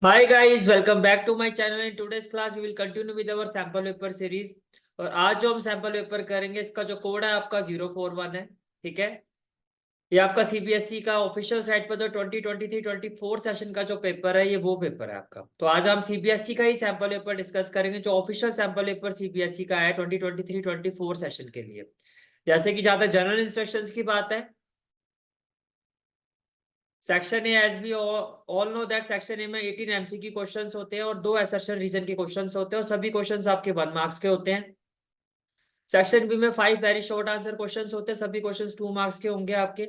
Hi guys, welcome back to my channel. In today's class, we will continue with our sample paper series. और आज जो हम sample paper करेंगे, इसका जो कोड है आपका 041 है, ठीक है। ये आपका सीबीएसई का ऑफिशियल साइट पर जो 2023-24 सेशन का जो पेपर है, ये वो पेपर है आपका। तो आज हम सीबीएसई का ही सैंपल पेपर डिस्कस करेंगे, जो ऑफिशियल सैंपल पेपर सीबीएसई का है 2023-24 सेशन के लिए। जैसे कि जहां तक जनरल इंस्ट्रक्शंस की बात है, section A, as we all know that section A में 18 एमसीक्यू क्वेश्चंस होते हैं और 2 असर्शन रीजन के क्वेश्चंस होते हैं और सभी क्वेश्चंस आपके 1 मार्क्स के होते हैं। सेक्शन बी में 5 वेरी शॉर्ट आंसर क्वेश्चंस होते हैं, सभी क्वेश्चंस 2 मार्क्स के होंगे आपके।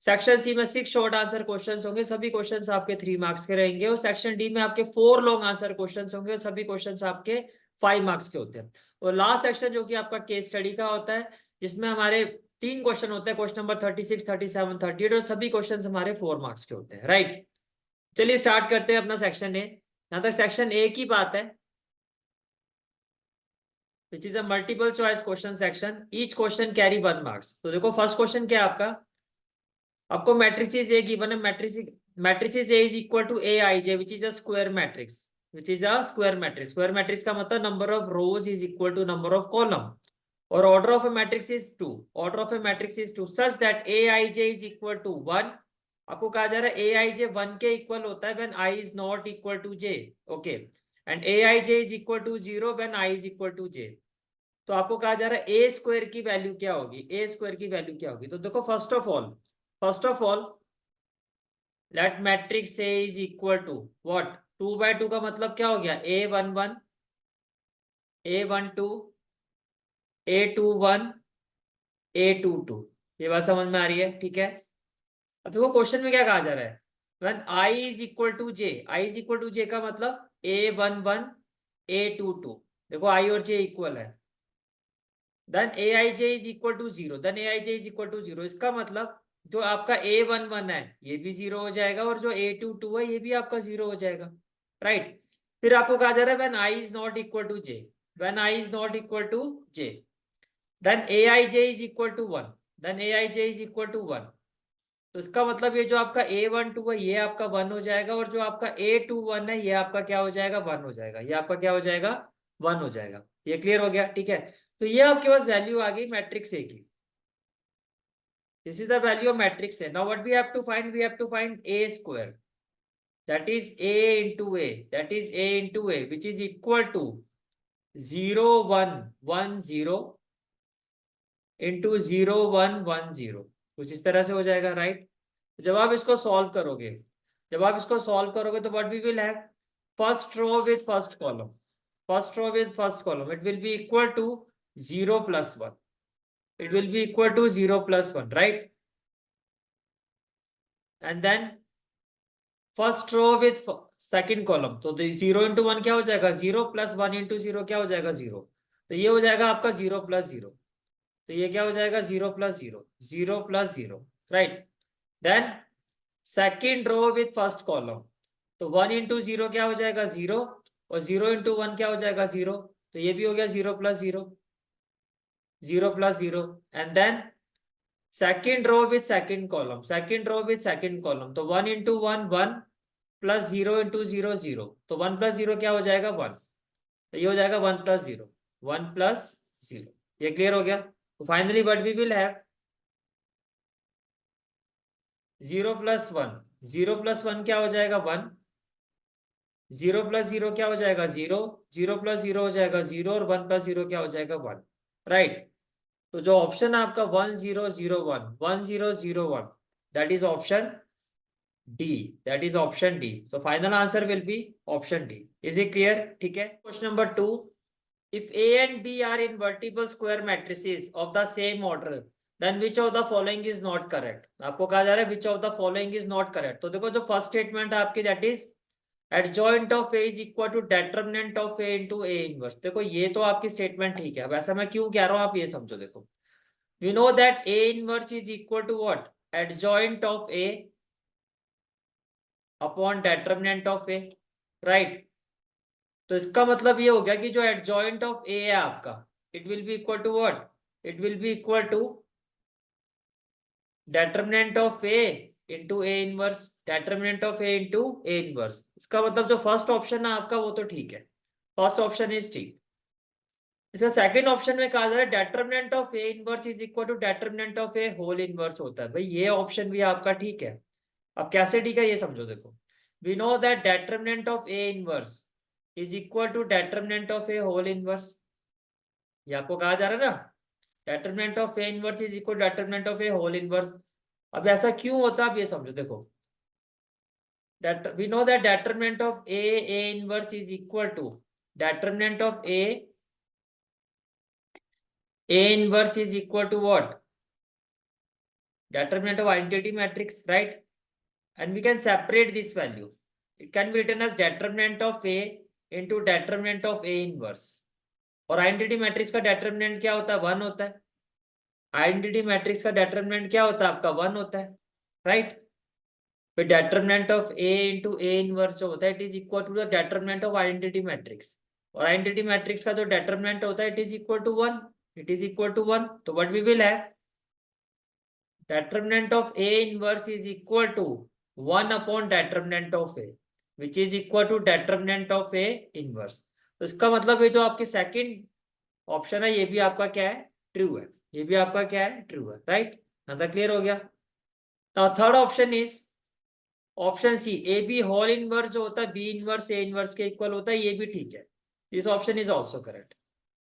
सेक्शन सी में 6 शॉर्ट आंसर क्वेश्चंस होंगे, सभी क्वेश्चंस आपके 3 मार्क्स के रहेंगे। और सेक्शन डी में आपके 4 लॉन्ग आंसर क्वेश्चंस होंगे और सभी क्वेश्चंस आपके 5 मार्क्स के होते हैं। और लास्ट सेक्शन जो कि आपका केस स्टडी का होता है, जिसमें हमारे 3 क्वेश्चन होते हैं, क्वेश्चन नंबर 36, 37, 38, और सभी क्वेश्चन हमारे 4 मार्क्स के होते हैं, राइट। चलिए स्टार्ट करते हैं अपना सेक्शन ए। यहां तक सेक्शन ए की बात है, which is a multiple choice question section, each question carry 1 marks. तो देखो फर्स्ट क्वेश्चन क्या है आपका, आपको मैट्रिसेस ए गिवन है, matrices A is equal to A I J, which is a square matrix, which is a square matrix. Square matrix का मतलब number of rows is equal to number of column, और order of A matrix is 2, order of A matrix is 2 such that A I J is equal to 1। आपको कहा जा रहा है ए I जे 1 के equal होता है when I is not equal to J, okay, and A I J is equal to 0 when I is equal to J. तो आपको कहा जा रहा है ए स्क्वायर की वैल्यू क्या होगी, ए स्क्वायर की वैल्यू क्या होगी। तो देखो first of all let matrix A is equal to what, 2/2 का मतलब क्या हो गया, A11, A12, A21, A22। ये बात समझ में आ रही है, ठीक है। अब देखो क्वेश्चन में क्या कहा जा रहा है, when i is equal to J, I is equal to J का मतलब A11, A22, देखो i और j इक्वल है, then aij is equal to 0, then aij is equal to 0। इसका मतलब जो आपका A11 है ये भी 0 हो जाएगा, और जो A22 है ये भी आपका 0 हो जाएगा, राइट। फिर आपको कहा जा रहा है when i is not equal to j, when i is not equal to j, then aij is equal to 1, then aij is equal to 1। तो इसका मतलब ये जो आपका A12 है ये आपका 1 हो जाएगा, और जो आपका A21 है ये आपका क्या हो जाएगा, 1 हो जाएगा, ये आपका क्या हो जाएगा, 1 हो जाएगा। ये क्लियर हो गया, ठीक है। तो ये आपके पास वैल्यू आ गई मैट्रिक्स ए की, this is the value of matrix A. Now what we have to find, we have to find A square, that is a into a, that is a into a, which is equal to 0 1 1 0 into 0 1 1 0, कुछ इस तरह से हो जाएगा, right. जब आप इसको solve करोगे, तो what we will have, first row with first column, first row with first column, it will be equal to 0 plus 1, it will be equal to 0 plus 1, right, and then first row with second column, तो 0 into 1 क्या हो जाएगा, 0 plus 1 into 0 क्या हो जाएगा, 0। तो ये हो जाएगा आपका 0 plus 0, तो ये क्या हो जाएगा, 0 plus 0, 0 plus 0, right. Then second row with first column, तो 1 into 0 क्या हो जाएगा, 0, और 0 into 1 क्या हो जाएगा, 0, तो ये भी हो गया 0 plus 0, 0 plus 0। And then second row with second column, तो 1 into 1 1 प्लस 0 into 0 0, तो 1 plus 0 क्या हो जाएगा, 1, तो ये हो जाएगा 1 plus 0, 1 plus 0। ये क्लियर हो गया। तो finally what we will have, 0 plus 1, 0 plus 1 क्या हो जाएगा, 1, 0 plus 0 क्या हो जाएगा, 0, 0 plus 0 हो जाएगा 0, और 1 plus 0 क्या हो जाएगा, 1, राइट। तो जो ऑप्शन है आपका 1 0 0 1, 1 0 0 1, that is option D, that is option D. तो final answer will be option D. Is it clear, ठीक है। Question number 2, if A and B are invertible square matrices of the same order, then which of the following is not correct। आपको कहा जा रहा है which of the following is not correct। तो देखो जो फर्स्ट स्टेटमेंट है आपकी, that is adjoint of A is equal to determinant of A into A inverse। देखो ये तो आपकी स्टेटमेंट ठीक है, अब ऐसा मैं क्यों कह रहा हूं आप ये समझो। देखो we know that A inverse is equal to what, adjoint of A upon determinant of A, right. तो इसका मतलब ये हो गया कि जो एडजॉइंट ऑफ ए है आपका, it will be equal to what, it will be equal to determinant of A into A inverse. Determinant of A into A inverse. इसका मतलब जो फर्स्ट ऑप्शन है आपका वो तो ठीक है, फर्स्ट ऑप्शन इज ठीक। इसका सेकंड ऑप्शन में कहा जा रहा है determinant of A inverse is equal to determinant of A whole inverse होता है। भाई ये ऑप्शन भी आपका ठीक है। अब कैसे ठीक है ये समझो। देखो, we know that determinant of A inverse is equal to determinant of A whole inverse. ये आपको कहा जा रहा है ना, determinant of A inverse is equal determinant of A whole inverse. अब ऐसा क्यों होता है आप ये समझो। देखो, we know that determinant of a inverse is equal to determinant of a inverse is equal to what? Determinant of identity matrix, right? And we can separate this value. It can be written as determinant of a into determinant of a inverse. और identity matrix का determinant क्या होता है? 1 होता है। Identity matrix का determinant क्या होता है? आपका 1 होता है, राइट? फिर determinant of A into A inverse जो होता है it is equal to the determinant of identity matrix. और आइडेंटिटी मैट्रिक्स का जो डेटर्मिनेंट होता है it is equal to 1, it is equal to 1। तो what we will have, determinant of A inverse is equal to 1 upon determinant of A which is equal to determinant of A inverse. तो इसका मतलब ये जो आपकी second option है ये भी आपका क्या है? ट्रू है। ये भी आपका क्या है? ट्रू है, राइट? ना क्लियर हो गया। Now third option is option C, A B whole inverse जो होता है बी इनवर्स ए इनवर्स के इक्वल होता है। ये भी ठीक है, this option is also correct.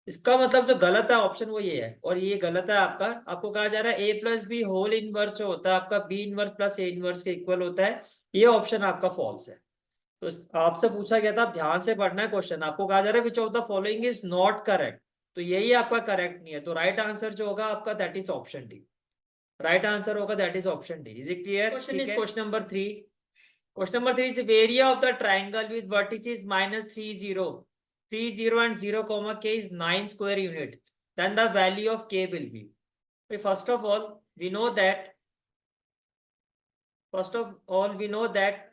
इसका मतलब जो गलत है ऑप्शन वो ये है, और ये गलत है आपका। आपको कहा जा रहा है A plus B whole inverse जो होता है आपका B inverse plus A inverse के इक्वल होता है। ये ऑप्शन आपका फॉल्स है। तो आपसे पूछा गया था, आप ध्यान से पढ़ना है क्वेश्चन। आपको कहा जा रहा है which of the following is not correct, तो यही आपका करेक्ट नहीं है। तो राइट आंसर जो होगा आपका that is option D. Right answer होगा that is option D. Is it clear? Question is question number 3। Question number 3 is the area of the triangle with vertices minus 3, 0, 3, 0 and 0, comma k is 9 square unit. Then the value of k will be. First of all, we know that.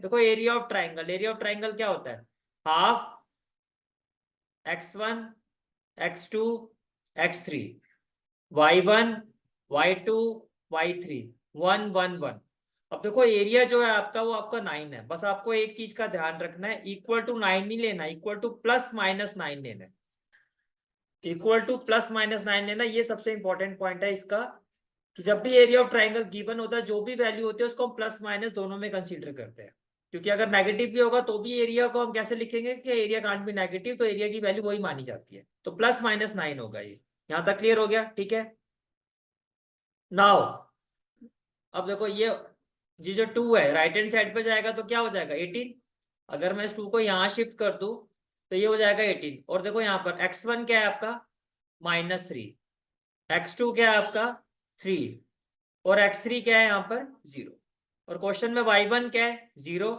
देखो area of triangle. Area of triangle क्या होता है? Half x1, x2, x3, y1, y2, y3, 1, 1, 1. अब देखो area जो है आपका वो आपका 9 है। बस आपको एक चीज का ध्यान रखना है, इक्वल टू 9 नहीं लेना, इक्वल टू प्लस माइनस 9 लेना है। इक्वल टू प्लस माइनस 9 लेना, ये सबसे इंपॉर्टेंट पॉइंट है इसका, कि जब भी एरिया ऑफ ट्राइंगल गिवन होता है जो भी वैल्यू होती है उसको हम प्लस माइनस दोनों में कंसीडर करते हैं। क्योंकि अगर नेगेटिव भी होगा तो भी एरिया को हम कैसे लिखेंगे कि एरिया कांट बी नेगेटिव, तो एरिया की वैल्यू वही मानी जाती है। तो प्लस माइनस 9 होगा ये। यहां तक क्लियर हो गया? ठीक है। नाउ अब देखो ये जो 2 है राइट हैंड साइड पे जाएगा तो क्या हो जाएगा? 18। अगर मैं इस 2 को यहाँ शिफ्ट कर दूं तो ये हो जाएगा 18। और देखो यहाँ पर x1 क्या है आपका? -3, x2 क्या है आपका? 3, और x3 क्या है यहाँ पर? 0। और क्वेश्चन में y1 क्या है? 0।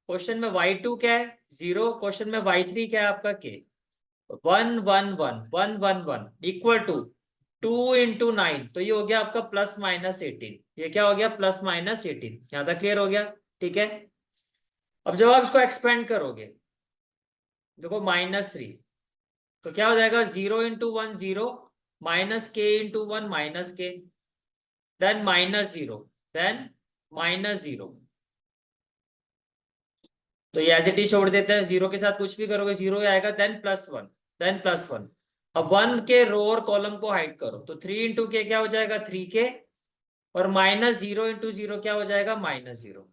क्वेश्चन में y2 क्या है? 0। क्वेश्चन में y3 क्या है आपका? k। 1, 1, 1, 1, 1, 1 इक्वल टू 2 इंटू 9, तो ये हो गया आपका प्लस माइनस 18। ये क्या हो गया? Plus minus 18। यहां तक क्लियर हो गया? ठीक है। अब जब आप इसको एक्सपेंड करोगे, देखो -3, तो क्या हो जाएगा? 0 इंटू 1 0, माइनस के इंटू 1 माइनस के, देन -0, देन -0। तो ये एज इट इज छोड़ देते हैं, 0 के साथ कुछ भी करोगे 0 ही आएगा। Then +1, then +1। अब 1 के रो और कॉलम को हाइड करो, तो 3 इंटू के क्या हो जाएगा? 3k, और -0 इंटू 0 क्या हो जाएगा? -0।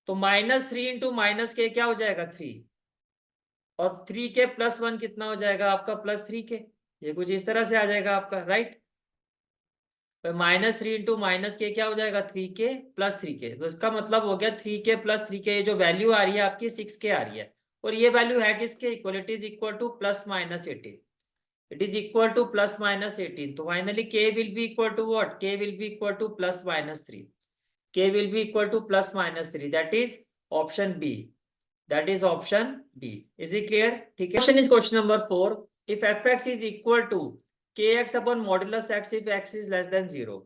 तो -3 इंटू -k क्या हो जाएगा? 3, और 3k + 1 कितना हो जाएगा आपका? +3k। ये कुछ इस तरह से आ जाएगा आपका, राइट? तो -3 इंटू -k क्या हो जाएगा? 3k + 3k। तो इसका मतलब हो गया 3k + 3k, ये जो वैल्यू आ रही है आपकी 6k आ रही है। और ये वैल्यू है किसके equal? It is equal to +-18। It is equal to +-18। तो finally k will be equal to what? k will be equal to +-3। k will be equal to +-3, that is option B. That is option B. Is it clear? ठीक है। Question is question number 4. If fx is equal to kx upon modulus x if x is less than 0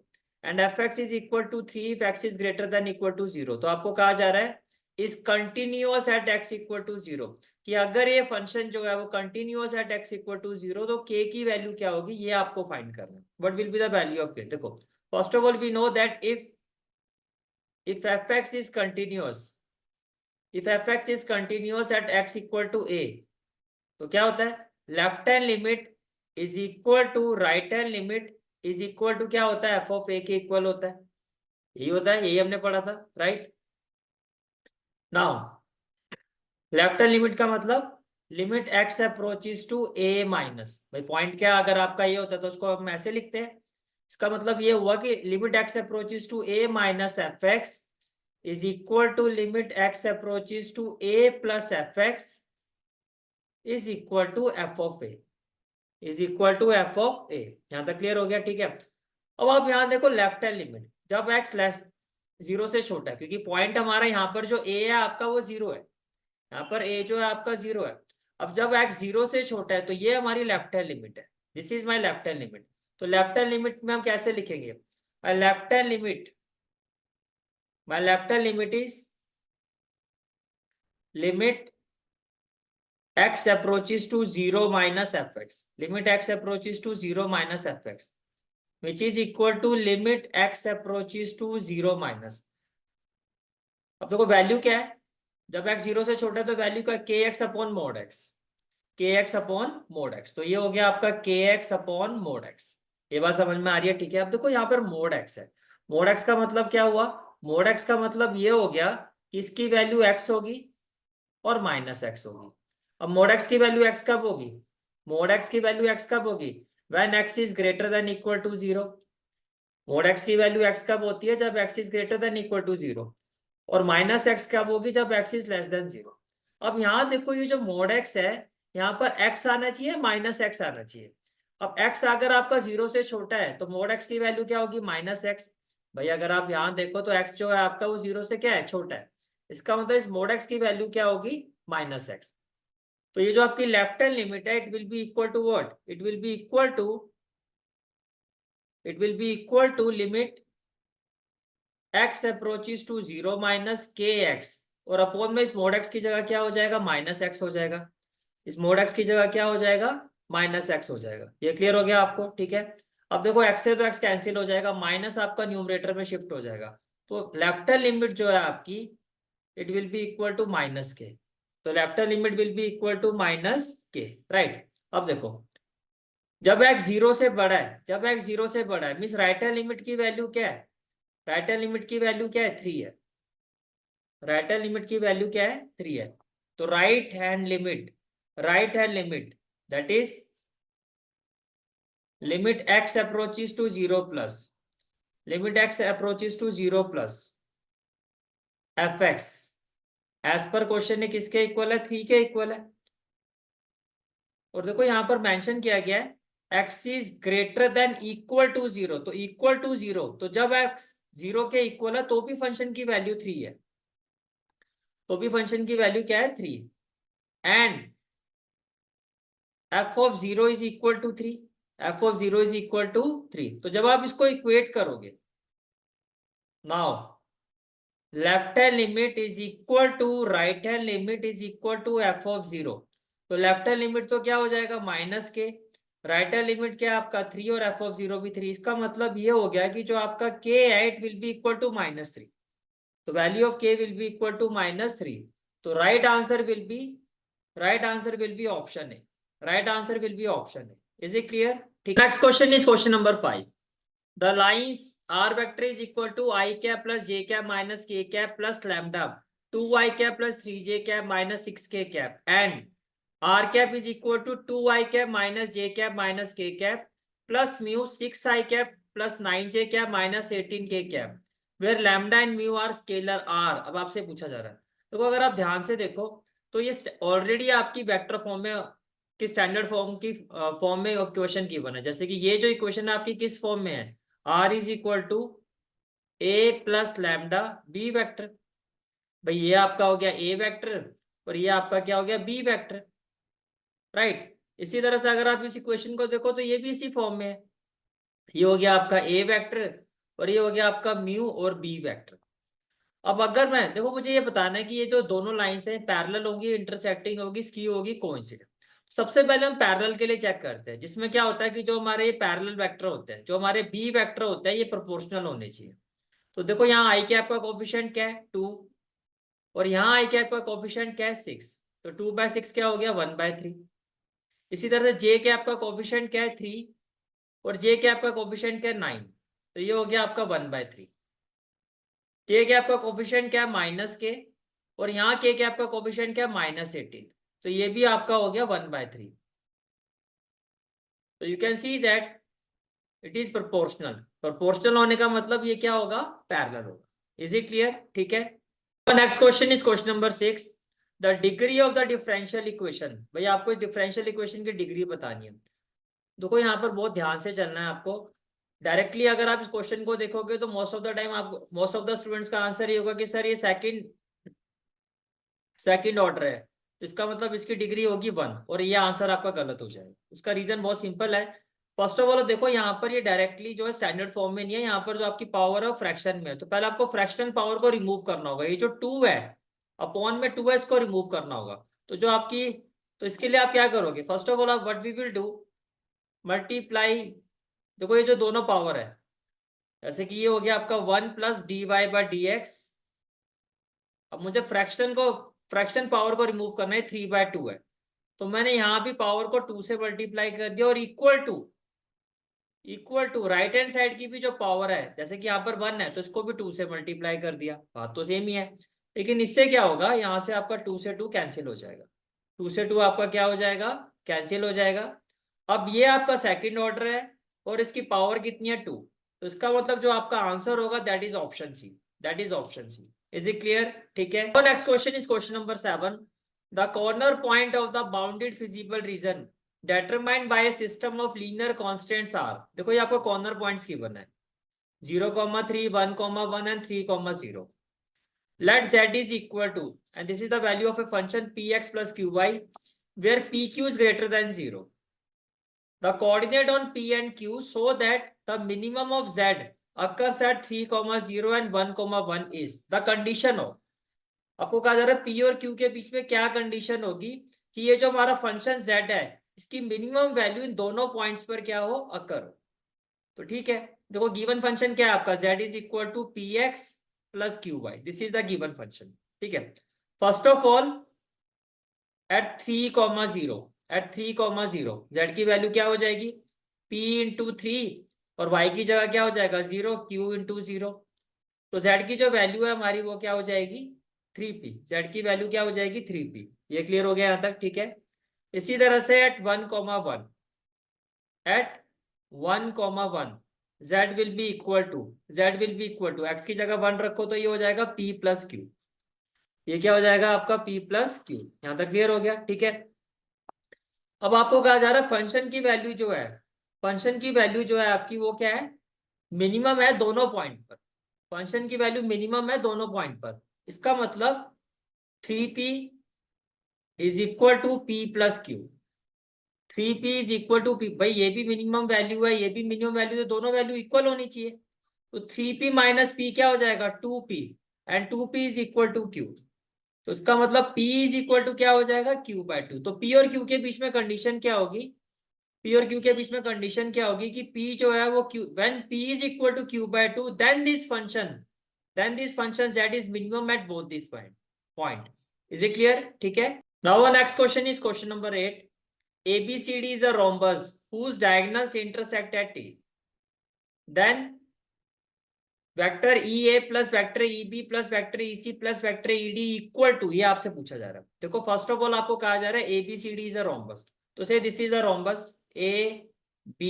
and fx is equal to 3 if x is greater than equal to 0, तो आपको कहा जा रहा है is continuous at x equal to 0, कि अगर ये function जो है वो continuous at x equal to 0 तो k की वैल्यू क्या होगी ये आपको फाइंड करना है। What will be the value of k? देखो, first of all we know that if fx is continuous, if F x is continuous at X equal to A, तो क्या होता है, left hand limit is equal to right hand limit is equal to क्या होता है, F of ए के equal होता है। यही होता है, यही हमने पढ़ा था, right. Now left hand limit का मतलब limit x approaches to A minus, भाई पॉइंट क्या अगर आपका ये होता है तो उसको हम ऐसे लिखते हैं। इसका मतलब ये हुआ कि limit x approaches to A minus F x is equal to limit x approaches to A plus F x is equal to F of A, is equal to F of A. यहां तक clear हो गया, ठीक है। अब आप यहां देखो लेफ्ट हैंड लिमिट जब एक्स लेस जीरो से छोटा है, क्योंकि पॉइंट हमारा यहाँ पर जो ए है आपका वो जीरो है, यहाँ पर ए जो है आपका जीरो है। अब जब एक्स जीरो से छोटा है तो ये हमारी लेफ्ट हैंड लिमिट है, this is my left hand limit. तो लेफ्ट हैंड लिमिट में हम कैसे लिखेंगे, my left hand limit, my left hand limit is limit x approaches to 0 minus fx, limit x approaches to 0 minus fx, which is equal to limit x approaches to 0 minus। अब देखो value क्या है, जब x 0 से छोटा है तो value क्या, के एक्स अपॉन मोड एक्स, के एक्स अपॉन मोड एक्स। तो ये हो गया आपका के एक्स अपॉन मोड एक्स। ये बात समझ में आ रही है, ठीक है। अब देखो यहाँ पर मोड एक्स है, मोड एक्स का मतलब क्या हुआ, मोड एक्स का मतलब ये हो गया कि इसकी वैल्यू x होगी और माइनस एक्स होगी। अब मोड एक्स की वैल्यू x कब होगी, मोड एक्स की वैल्यू x कब होगी, when x is greater than equal to 0। Mod x की वैल्यू x कब होती है, जब x is greater than equal to 0। और माइनस एक्स कब होगी, जब x इज लेस देन 0। अब यहाँ देखो ये जो मोड एक्स है, यहाँ पर x आना चाहिए, माइनस एक्स आना चाहिए। अब x अगर आपका 0 से छोटा है तो मोड एक्स की वैल्यू क्या होगी, माइनस एक्स। भाई अगर आप यहाँ देखो तो x जो है आपका वो 0 से क्या है, छोटा है। इसका मतलब इस मोड एक्स की वैल्यू क्या होगी, माइनस एक्स। तो ये जो आपकी लेफ्ट हैंड लिमिट है, it will be equal to what, it will be equal to, it will be equal to limit x approaches to 0 minus k x, और upon में इस मोड एक्स की जगह क्या हो जाएगा, माइनस एक्स हो जाएगा। इस मोड एक्स की जगह क्या हो जाएगा, माइनस एक्स हो जाएगा। ये क्लियर हो गया आपको, ठीक है। अब देखो एक्स से तो एक्स कैंसिल हो जाएगा, माइनस आपका न्यूमरेटर में शिफ्ट हो जाएगा। तो लेफ्ट हैंड लिमिट जो है आपकी, it will be equal to minus k. तो left hand limit will be equal to minus k, right. अब देखो जब x 0 से बड़ा है, जब x 0 से बड़ा है मीन्स राइट हैंड लिमिट की वैल्यू क्या है, राइट हैंड लिमिट की वैल्यू क्या है, 3 है। राइट हैंड लिमिट की वैल्यू क्या है, 3 है। तो right hand limit, right hand limit that is limit x approaches to 0 plus, limit x approaches to 0 plus F x, as पर क्वेश्चन ने किसके इक्वल है, 3 के इक्वल है। और देखो यहां पर मेंशन किया गया है x is greater than equal to 0, तो इक्वल टू 0, तो जब x 0 के इक्वल है तो भी फंक्शन की वैल्यू 3 है, तो भी फंक्शन की वैल्यू क्या है, 3। And f of 0 is equal to 3, f of 0 is equal to 3। तो जब आप इसको इक्वेट करोगे, now left hand limit is equal to right hand limit is equal to f of 0। तो लेफ्ट हैंड लिमिट तो क्या हो जाएगा, minus k, right hand limit क्या आपका 3 और f ऑफ 0 भी 3। इसका मतलब ये हो गया कि जो आपका k है it will be equal to -3। तो value of k will be equal to -3। तो right answer will be, right answer will be option है, right answer will be option है। इज इट क्लियर, ठीक। Next question is question number 5। The lines r vector is equal to I cap plus j cap minus k cap plus lambda 2y cap plus 3j cap minus 6k cap and r cap is equal to 2y cap minus j cap minus k cap plus mu 6i cap plus 9j cap minus 18k cap where lambda and mu are scalar r। अब आपसे पूछा जा रहा है, देखो अगर आप ध्यान से देखो तो ये ऑलरेडी आपकी वेक्टर फॉर्म में की स्टैंडर्ड फॉर्म की फॉर्म में इक्वेशन गिवन है। जैसे कि ये जो इक्वेशन है आपकी किस फॉर्म में है, r is equal to a plus lambda B vector. भाई ये आपका हो गया a वेक्टर और ये आपका क्या हो गया, b वेक्टर, राइट। इसी तरह से अगर आप इस इक्वेशन को देखो तो ये भी इसी फॉर्म में है। ये हो गया आपका a वेक्टर और ये हो गया आपका म्यू और b वेक्टर। अब अगर मैं देखो, मुझे ये बताना है कि ये जो दोनों लाइंस हैं पैरेलल होंगी, इंटरसेक्टिंग होगी, स्क्यू होगी, कोइंसिडेंट। सबसे पहले हम पैरेलल के लिए चेक करते हैं, जिसमें क्या होता है कि जो हमारे ये पैरेलल वेक्टर होते हैं, जो हमारे बी वेक्टर होते हैं, ये प्रोपोर्शनल होने चाहिए। तो देखो यहाँ आई कैप का कोफिशिएंट क्या है, 2, और यहाँ आई कैप का कोफिशिएंट क्या है 6, तो 2/6 क्या हो गया 1/3। इसी तरह से जे कैप का कोफिशिएंट क्या है 3 और जे कैप का कोफिशिएंट क्या है 9, तो ये हो गया आपका 1/3। के कैप का कोफिशिएंट क्या है -k और यहाँ के कैप का कोफिशिएंट क्या है -18, तो ये भी आपका हो गया 1/3। तो you can see that it is proportional. Proportional होने का मतलब ये क्या होगा, पैरेलल होगा। Is it clear? ठीक है। Next question is question number 6, the degree of the differential equation. भाई आपको डिफरेंशियल इक्वेशन की डिग्री बतानी है। देखो यहाँ पर बहुत ध्यान से चलना है आपको। डायरेक्टली अगर आप इस क्वेश्चन को देखोगे तो मोस्ट ऑफ द टाइम आप मोस्ट ऑफ द स्टूडेंट्स का आंसर ये होगा कि सर ये सेकंड ऑर्डर है, तो इसका मतलब इसकी डिग्री होगी 1, और ये आंसर आपका गलत हो जाएगा। उसका रीजन बहुत सिंपल है। फर्स्ट ऑफ ऑल देखो यहाँ पर ये डायरेक्टली जो है स्टैंडर्ड फॉर्म में नहीं है, यहाँ पर जो आपकी पावर है फ्रैक्शन में है, तो पहले आपको फ्रैक्शन पावर को रिमूव करना होगा। ये जो 2 है अपॉन में 2 है, इसको रिमूव करना होगा। तो जो आपकी, तो इसके लिए आप क्या करोगे, फर्स्ट ऑफ ऑल आप what we will do, multiply. देखो ये जो दोनों पावर है, जैसे कि ये हो गया आपका 1 + dy/dx। अब मुझे फ्रैक्शन पावर को रिमूव करना है, 3/2 है, तो मैंने यहां भी पावर को 2 से मल्टीप्लाई कर दिया, और equal to right hand side की भी जो पावर है, जैसे कि यहाँ पर 1 है तो इसको भी 2 से मल्टीप्लाई कर दिया। बात तो सेम ही है, लेकिन इससे क्या होगा, यहाँ से आपका 2 से 2 कैंसिल हो जाएगा। 2 से 2 आपका क्या हो जाएगा, कैंसिल हो जाएगा। अब ये आपका सेकंड ऑर्डर है और इसकी पावर कितनी है 2, तो इसका मतलब जो आपका आंसर होगा that is option C, that is option C. Is it clear? ठीक है। Next question is question number 7, the corner point of the bounded feasible region determined by a system of linear constants are। देखो ये आपको corner points given है 0,3, 1,1 and 3,0। let z is equal to, and this is the value of a function px plus qy where pq is greater than 0। the coordinate on p and q so that the minimum of z occurs at 3,0 and 1,1 is the condition of। आपको कहा जा रहा है p और q के बीच में क्या condition होगी कि ये जो हमारा फंक्शन z है इसकी मिनिमम वैल्यू इन दोनों पॉइंट्स पर क्या हो, अकर हो। तो ठीक है, देखो गिवन फंक्शन क्या है आपका, z is equal to P X plus Q Y, this is the given function. ठीक है, first of all at 3,0, at 3,0 z की वैल्यू क्या हो जाएगी, p इंटू 3, और y की जगह क्या हो जाएगा 0, q इंटू 0। तो z की जो वैल्यू है हमारी वो क्या हो जाएगी 3p, z की वैल्यू क्या हो जाएगी 3p। ये क्लियर हो गया यहाँ तक? ठीक है। इसी तरह से at 1,1, at 1,1 z will be equal to x की जगह 1 रखो तो ये हो जाएगा p प्लस क्यू। ये क्या हो जाएगा आपका p प्लस क्यू। यहां तक क्लियर हो गया? ठीक है। अब आपको कहा जा रहा है फंक्शन की वैल्यू जो है, फंक्शन की वैल्यू जो है आपकी वो क्या है, मिनिमम है दोनों पॉइंट पर। फंक्शन की वैल्यू मिनिमम है दोनों पॉइंट पर, इसका मतलब 3p is equal to p plus Q. 3p is equal to p, भाई ये भी मिनिमम वैल्यू है, ये भी मिनिमम वैल्यू है, दोनों वैल्यू इक्वल होनी चाहिए। तो 3p माइनस p क्या हो जाएगा 2p, and 2p is equal to q। तो इसका मतलब p इज इक्वल टू क्या हो जाएगा q/2। तो p और q के बीच में कंडीशन क्या होगी, p और q के बीच में कंडीशन क्या होगी कि p जो है वो q, when p is equal to q/2 then this function z is minimum at both this point. Is it clear? ठीक है। Now next question is question number 8, ABCD is a rhombus whose diagonals intersect at T. Then vector EA plus vector EB plus vector EC plus vector ED equal to, ये आपसे पूछा जा रहा है। देखो first of all आपको कहा जा रहा है ABCD is a rhombus, तो से this is a rhombus A B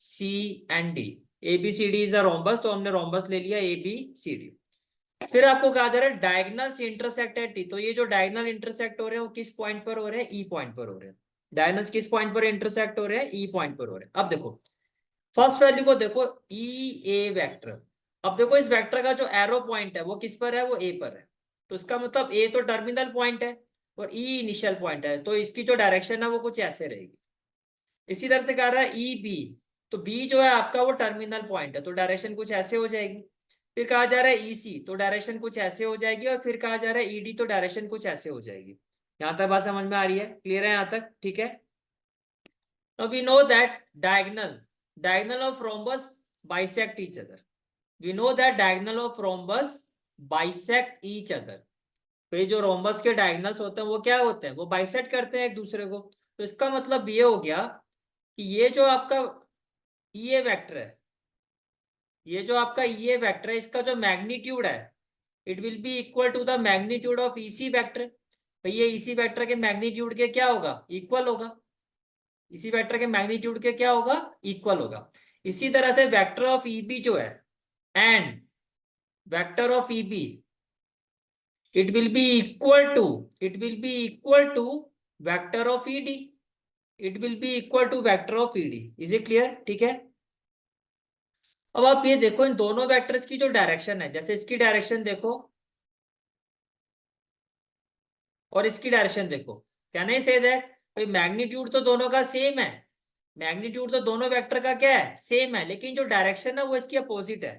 C and D। ABCD is a rhombus, तो हमने rhombus ले लिया ABCD। फिर आपको कहा जा रहा है डायगोनल्स इंटरसेक्ट एट टी, तो ये जो डायगोनल इंटरसेक्ट हो रहे हैं वो किस पॉइंट पर हो रहे हैं, ई पॉइंट पर हो रहे हैं। डायगोनल्स किस पॉइंट पर इंटरसेक्ट हो रहे हैं, ई पॉइंट पर हो रहे हैं। अब देखो फर्स्ट वैल्यू को देखो ई ए वेक्टर। अब देखो इस वेक्टर का जो एरो पॉइंट है वो किस पर है, वो ए पर है, तो इसका मतलब ए तो टर्मिनल पॉइंट है और ई इनिशियल पॉइंट है, तो इसकी जो डायरेक्शन है वो कुछ ऐसे रहेगी। इसी तरह से कह रहा है ई बी, तो बी जो है आपका वो टर्मिनल पॉइंट है, तो डायरेक्शन कुछ ऐसे हो जाएगी। फिर कहा जा रहा है EC, तो डायरेक्शन कुछ ऐसे हो जाएगी, और फिर कहा जा रहा है ED, तो डायरेक्शन कुछ ऐसे हो जाएगी। यहां तक बात समझ में आ रही है? क्लियर है यहां तक? ठीक है। Now we know that diagonal of rhombus bisect each other. We know that diagonal of rhombus bisect each other. तो ये जो रोम्बस के डायगोनल्स होते हैं वो क्या होते हैं, वो बाइसेक्ट करते हैं एक दूसरे को। तो इसका मतलब ये हो गया कि ये जो आपका ये वेक्टर है, ये जो आपका ये वेक्टर है, इसका जो मैग्नीट्यूड है it will be equal to the magnitude of EC vector. तो ये ईसी वेक्टर के मैग्नीट्यूड के क्या होगा, इक्वल होगा। इसी वेक्टर के मैग्नीट्यूड के क्या होगा, इक्वल होगा। इसी तरह से वेक्टर ऑफ ईबी जो है, and vector of EB it will be equal to it will be equal to vector of ed, it will be equal to vector of ed। is it clear? ठीक है। अब आप ये देखो इन दोनों vectors की जो डायरेक्शन है, जैसे इसकी डायरेक्शन देखो और इसकी डायरेक्शन देखो, कैन आई से दैट भाई मैग्नीट्यूड तो दोनों का सेम है, मैग्नीट्यूड तो दोनों वेक्टर का क्या है, सेम है, लेकिन जो डायरेक्शन है वो इसकी अपोजिट है।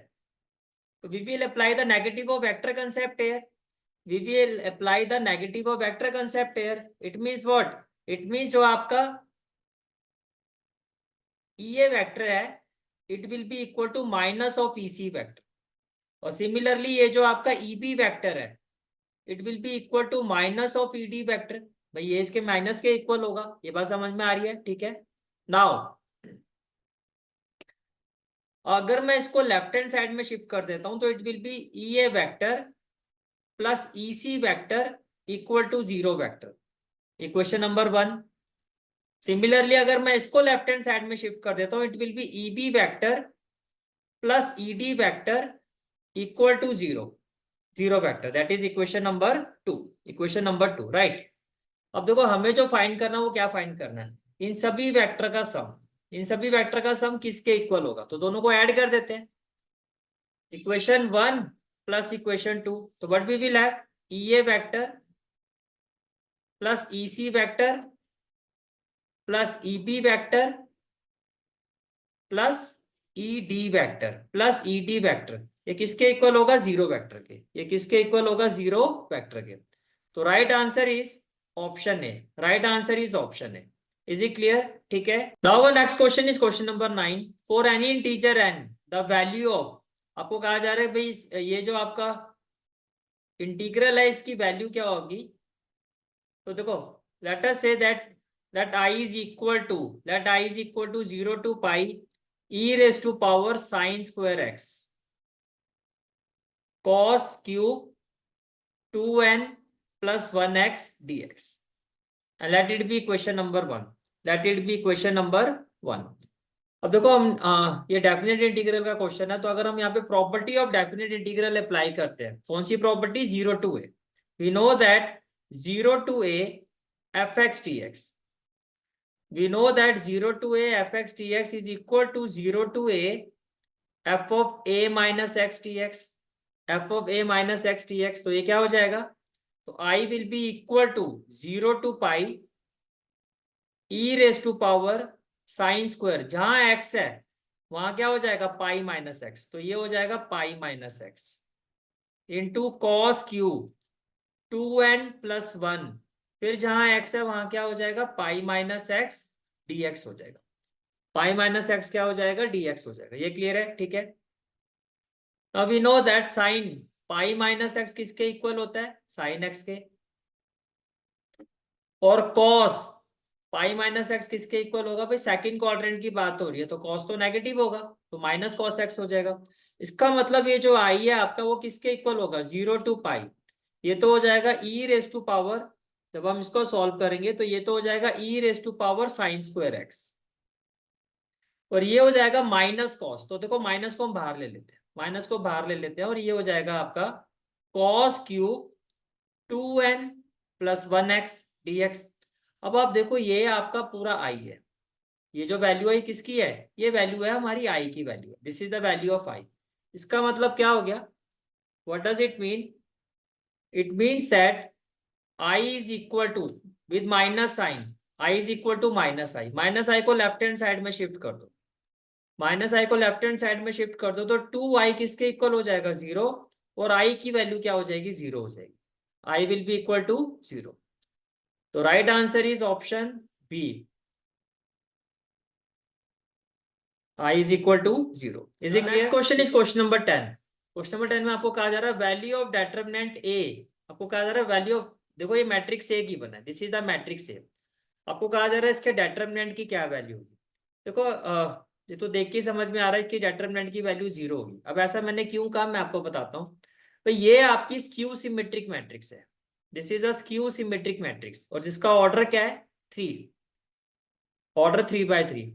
तो we will apply the negative of vector concept here, we will apply the negative of vector concept here। it means what, it means जो आपका ये वेक्टर है it will be equal to minus of EC vector, और similarly ये जो आपका EB vector है it will be equal to minus of ED vector. भाई ये इसके माइनस के इक्वल होगा, ये बात समझ में आ रही है, ठीक है। नाउ अगर मैं इसको लेफ्ट हैंड साइड में शिफ्ट कर देता हूं तो it will be EA vector plus EC vector equal to 0 vector, equation number 1। Similarly अगर मैं इसको लेफ्ट हैंड साइड में शिफ्ट कर देता हूं it will be EB vector plus ED vector equal to 0 0 vector, that is equation number 2, equation number 2, right. अब देखो हमें जो फाइंड करना है वो क्या फाइंड करना है, इन सभी वेक्टर का सम, इन सभी वेक्टर का सम किसके इक्वल होगा, तो दोनों को ऐड कर देते हैं, इक्वेशन 1 प्लस इक्वेशन 2। तो what we will have, EA vector plus EC vector plus EB vector plus ED vector plus ED vector, ये किसके इक्वल होगा, 0 वेक्टर के, ये किसके इक्वल होगा, 0 वेक्टर के। तो right answer is option A, right answer is option A. Is it clear? ठीक है। Now next question is question number 9। For any integer N the value of, आपको कहा जा रहा है भाई ये जो आपका इंटीग्रल है इसकी वैल्यू क्या होगी। तो देखो लेट अस से that I is equal to, that I is equal to 0 to pi e raised to power sin square x cos cube 2n plus 1x dx, and let it be question number 1, let it be question number 1। अब देखो हम ये definite integral का question है, तो अगर हम यहाँ पे property of definite integral apply करते हैं, कौन सी property, 0 to a, we know that 0 to a fx dx, we know that 0 to a fx dx is equal to 0 to a f of a minus x dx, f of a minus x dx। तो ये क्या हो जाएगा, तो I will be equal to 0 to pi e raised to power sin square, जहां x है वहां क्या हो जाएगा, पाई माइनस एक्स, तो ये हो जाएगा पाई minus x into cos cube 2n plus 1, फिर जहां x है वहां क्या हो जाएगा, पाई माइनस एक्स dx हो जाएगा, पाई माइनस एक्स क्या हो जाएगा, dx हो जाएगा। ये क्लियर है? ठीक है। अब we know that sine pi minus X किसके इक्वल होता है, साइन एक्स के, और कॉस पाई माइनस एक्स किसके इक्वल होगा, भाई सेकंड क्वाड्रेंट की बात हो रही है तो कॉस तो नेगेटिव होगा, तो माइनस कॉस एक्स हो जाएगा। इसका मतलब ये जो आई है आपका वो किसके इक्वल होगा, 0 to पाई, ये तो हो जाएगा ई रेस टू पावर, जब हम इसको सॉल्व करेंगे तो ये तो हो जाएगा e raise to power sine square X, और ये हो जाएगा माइनस कॉस। तो देखो माइनस को हम बाहर ले लेते हैं, माइनस को बाहर ले लेते हैं, और ये हो जाएगा आपका cos cube 2n plus 1x dx। अब आप देखो ये आपका पूरा आई है, ये जो वैल्यू है किसकी है, ये वैल्यू है हमारी आई की वैल्यू है, this is the value of I. इसका मतलब क्या हो गया, what does it mean, it means that I is equal to with minus sign, I is equal to minus I, minus I को लेफ्ट हैंड साइड में shift कर दो, minus I को लेफ्ट हैंड साइड में shift कर दो तो 2i किसके इक्वल हो जाएगा, 0, और आई की वैल्यू क्या हो जाएगी, 0 हो जाएगी, I will be equal to 0। तो right answer is option B, I is equal to 0। Is it clear? Next question is question number 10। Question number 10 में आपको कहा जा रहा है वैल्यू ऑफ डेटर्मिनेंट A आपको कहा जा रहा है वैल्यू ऑफ, देखो ये मैट्रिक्स ए गिवन है, this is the matrix A. आपको कहा जा रहा है इसके डेटर्मिनेंट की क्या वैल्यू होगी। देखो ये तो देख के समझ में आ रहा है कि डेटर्मिनेंट की वैल्यू 0 होगी। अब ऐसा मैंने क्यों कहा, मैं आपको बताता हूँ। तो ये आपकी स्क्यू सिमेट्रिक मैट्रिक्स है, this is a skew symmetric matrix, और जिसका ऑर्डर क्या है 3, ऑर्डर 3/3।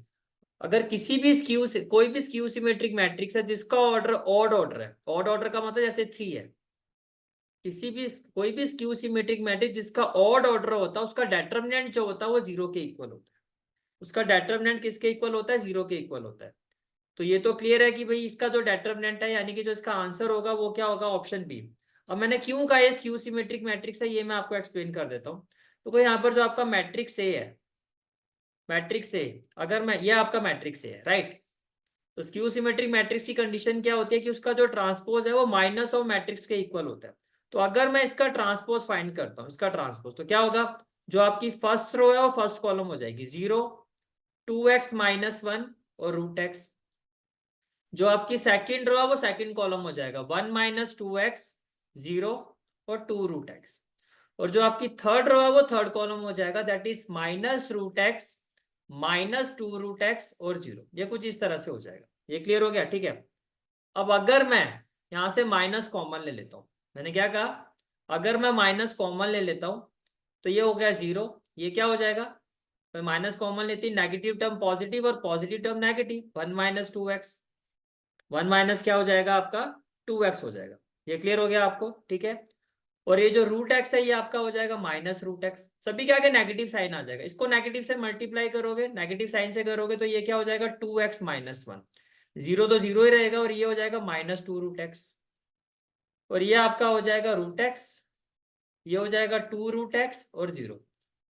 अगर किसी भी स्क्यू से कोई भी स्क्यू सिमेट्रिक मैट्रिक्स है जिसका ऑर्डर ऑड ऑर्डर है, ऑड ऑर्डर का मतलब जैसे 3 है, किसी भी कोई भी स्क्यू सिमेट्रिक मैट्रिक्स जिसका ऑड ऑर्डर होता है उसका डेटर्मिनेंट जो होता है वो 0 के इक्वल होता है। उसका डेटर्मिनेंट किसके इक्वल होता है, 0 के इक्वल होता है। तो ये तो क्लियर है कि भाई इसका जो डेटर्मिनेंट है यानी कि जो इसका आंसर होगा वो क्या होगा, ऑप्शन बी। अब मैंने क्यों कहा ये स्क्यू सिमेट्रिक मैट्रिक्स है, ये मैं आपको एक्सप्लेन कर देता हूँ। तो कोई यहाँ पर जो आपका मैट्रिक्स ए है, मैट्रिक्स ए, अगर मैं, ये आपका मैट्रिक्स ए है राइट। तो स्क्यू सिमेट्रिक मैट्रिक्स की कंडीशन क्या होती है कि उसका जो ट्रांसपोज है वो माइनस ऑफ मैट्रिक्स के इक्वल होता है। तो अगर मैं इसका ट्रांसपोज फाइंड करता हूँ, इसका ट्रांसपोज, तो क्या होगा, जो आपकी फर्स्ट रो है वो फर्स्ट कॉलम हो जाएगी 0, 2x-1 और √x। जो आपकी सेकंड रो है वो सेकंड कॉलम हो जाएगा 1 - 2x, 0 और 2√x। और जो आपकी थर्ड रो है वो थर्ड कॉलम हो जाएगा, दैट इज -√x, -2√x और 0। ये कुछ इस तरह से हो जाएगा। ये क्लियर हो गया, ठीक है। अब अगर मैं यहां से माइनस कॉमन ले लेता हूं, मैंने क्या कहा, अगर मैं माइनस कॉमन ले लेता हूं तो ये हो गया 0, ये क्या हो जाएगा, तो माइनस कॉमन लेती, नेगेटिव टर्म पॉजिटिव और positive term negative, 1 - 2x, 1 minus क्या हो जाएगा आपका 2x हो जाएगा। ये क्लियर हो गया आपको, ठीक है। और ये जो √x है ये आपका हो जाएगा -√x, सभी के आगे नेगेटिव साइन आ जाएगा, इसको नेगेटिव से मल्टीप्लाई करोगे, नेगेटिव साइन से करोगे तो ये क्या हो जाएगा 2x-1, 0 तो 0 ही रहेगा, और ये हो जाएगा -2√x, और ये आपका हो जाएगा √x, ये हो जाएगा 2√x और 0।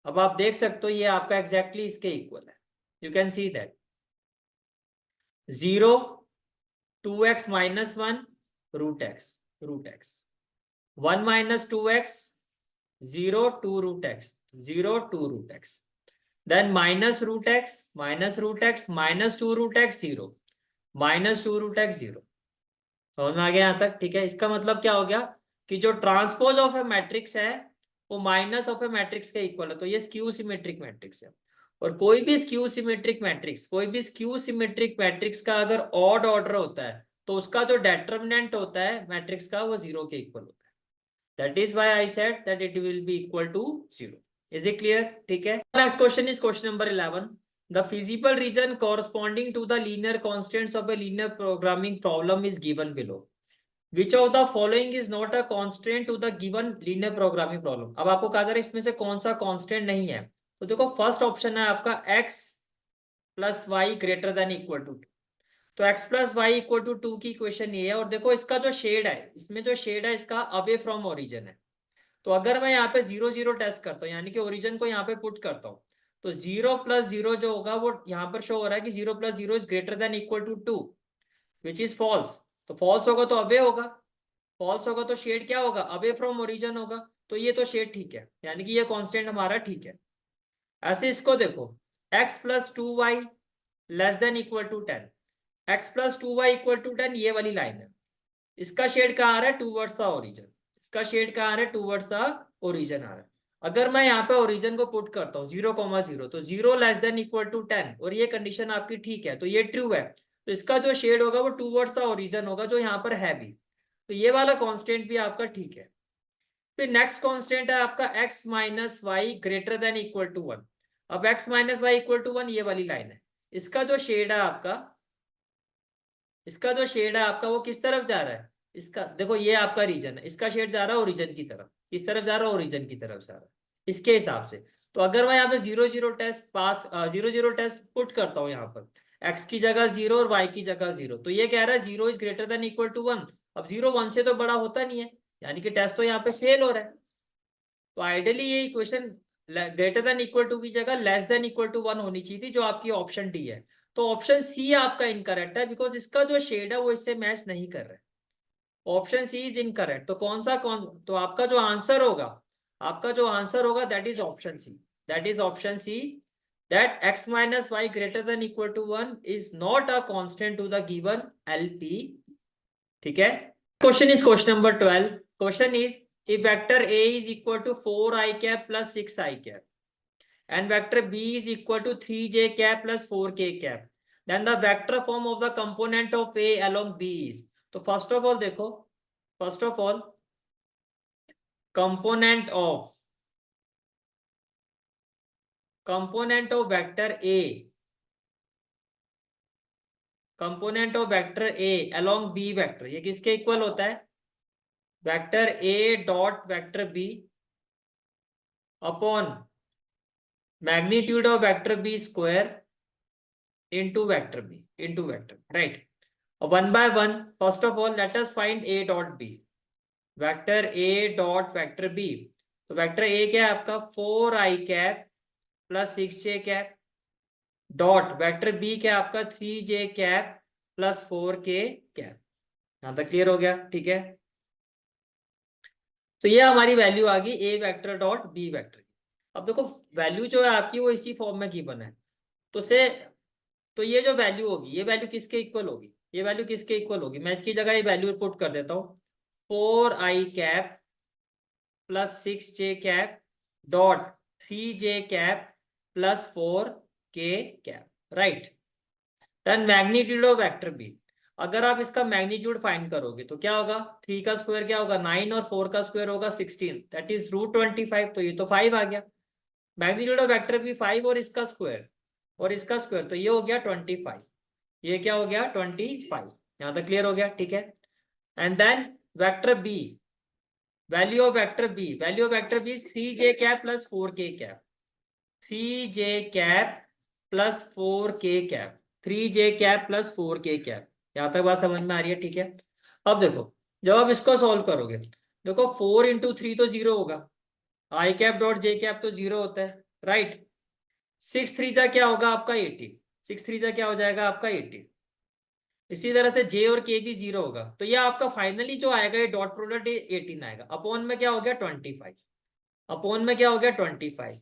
अब आप देख सकते हो ये आपका एग्जैक्टली इसके इक्वल है, you can see that 0, 2x-1 √x, 1 - 2x, 0, 2√x, 0, 2√x, then -√x, -√x, -2√x, 0, -2√x, 0। समझ में आ गया यहां तक, ठीक है। इसका मतलब क्या हो गया कि जो ट्रांसपोज ऑफ ए मैट्रिक्स है वो माइनस ऑफ ए मैट्रिक्स के इक्वल है, तो ये स्क्यू सिमेट्रिक मैट्रिक्स है। और कोई भी स्क्यू सिमेट्रिक मैट्रिक्स, कोई भी स्क्यू सिमेट्रिक मैट्रिक्स का अगर ऑड ऑर्डर होता है तो उसका जो डेटर्मिनेंट होता है मैट्रिक्स का वो 0 के इक्वल होता है। That is why I said that it will be equal to 0। Is it clear, ठीक है। Next question is question number 11। The feasible region corresponding to the linear constants of a linear programming problem is given below. Which of the following is not a constant to the given linear programming problem? अब आपको कहा जा रहा है इसमें से कौन सा कांस्टेंट नहीं है। तो देखो फर्स्ट ऑप्शन है आपका x + y greater than equal to 2। तो x + y = 2 की इक्वेशन ये है, और देखो इसका जो शेड है, इसमें जो शेड है इसका अवे फ्रॉम ओरिजिन है। तो अगर मैं यहाँ पे 0 0 टेस्ट करता हूँ, यानी कि ओरिजिन को यहाँ पे पुट करता हूँ, तो 0 + 0 जो होगा वो यहाँ पर शो हो रहा है कि 0 + 0 is greater than equal to 2, which is false. तो फॉल्स होगा तो अवे होगा, फॉल्स होगा तो शेड क्या होगा, अवे फ्रॉम ओरिजिन होगा। तो ये तो शेड ठीक है, यानी कि ये कांस्टेंट हमारा ठीक है। ऐसे इसको देखो, x + 2y < 10, x + 2y = 10, ये वाली लाइन है, इसका शेड कहाँ आ रहा है, टूवर्ड्स द ओरिजिन, इसका शेड कहाँ आ रहा है, टूवर्ड्स द ओरिजिन आ रहा है। अगर मैं यहाँ पे ओरिजिन को पुट करता हूँ 0, 0, तो 0 < 10, और ये कंडीशन आपकी ठीक है, तो ये ट्रू है। तो इसका जो शेड होगा वो टूवर्ड्स द ओरिजिन होगा, जो यहाँ पर है भी। तो ये वाला कांस्टेंट भी आपका ठीक है। फिर नेक्स्ट कांस्टेंट है आपका x - y greater than equal to 1। अब x - y = 1, ये वाली लाइन है, इसका जो शेड है आपका, इसका जो शेड है आपका वो किस तरफ जा रहा है, इसका देखो ये आपका रीजन है, इसका शेड जा रहा है ओरिजिन की तरफ, किस तरफ जा रहा है, ओरिजिन की तरफ जा रहा है, इसके हिसाब से। तो अगर मैं यहाँ पे 0 0 टेस्ट पास 0 0 टेस्ट पुट करता हूँ यहाँ पर, x की जगह 0 और y की जगह 0, तो ये कह रहा है 0 is greater than equal to 1। अब 0 1 से तो बड़ा होता नहीं है, यानी कि टेस्ट तो यहाँ पे फेल हो रहा है। तो आइडियली ये equation greater than equal to की जगह लेस देन इक्वल टू 1 होनी चाहिए थी, जो आपकी ऑप्शन डी है। तो ऑप्शन सी आपका इनकरेक्ट है, बिकॉज इसका जो शेड है वो इससे मैच नहीं कर रहा है। Option C is incorrect. तो तो आपका जो आंसर होगा, आपका जो आंसर होगा that is option C, that is option C, that x - y greater than equal to 1 is not a constant to the given LP। ठीक है। Question is question number 12। Question is if vector A is equal to 4i cap plus 6i cap and vector B is equal to 3j cap plus 4k cap, then the vector form of the component of A along B is. तो first of all देखो, first of all component of vector A, component of vector A along B vector, ये किसके equal होता है? Vector A dot vector B upon magnitude of vector B square into vector B, into vector, right? One by one, first of all let us find A dot B. Vector A dot vector B, तो vector A क्या है आपका 4i cap plus 6j cap dot vector B क्या है आपका 3j cap plus 4k cap. यहां तक clear हो गया? ठीक है, तो ये हमारी वैल्यू आ गई A vector dot B vector. अब देखो वैल्यू जो है आपकी वो इसी फॉर्म में गिवन है, तो ये जो वैल्यू होगी, ये वैल्यू किसके इक्वल होगी? ये वैल्यू किसके इक्वल होगी? मैं इसकी जगह ये वैल्यू पुट कर देता हूँ 4i cap plus 6j cap dot 3j cap plus 4k cap, right? Then magnitude of vector B, अगर आप इसका मैग्नीट्यूड फाइंड करोगे तो क्या होगा? 3 का स्क्वायर क्या होगा? 9 और 4 का स्क्वायर होगा 16, दैट इज √25, तो ये तो 5 आ गया। मैग्नीट्यूड ऑफ वेक्टर बी 5 और इसका स्क्वायर और इसका स्क्वायर, तो ये हो गया 25, ये क्या हो गया 25। यहां तक क्लियर हो गया? ठीक है, and then vector B, value of vector B, value of vector B 3j cap plus 4k cap, 3j cap plus 4k cap, 3j cap plus 4k cap. यहां तक बात समझ में आ रही है? ठीक है, अब देखो जब आप इसको सॉल्व करोगे, देखो 4 इंटू 3 तो 0 होगा, आई कैप डॉट जे कैप तो 0 होता है, राइट? 6 3 जा क्या होगा आपका 18, 6 3 जा क्या हो जाएगा आपका 18। इसी तरह से जे और के भी 0 होगा, तो ये आपका फाइनली जो आएगा ये डॉट प्रोडक्ट 18 आएगा। अपॉन में क्या हो गया 25, अपॉन में क्या हो गया 25,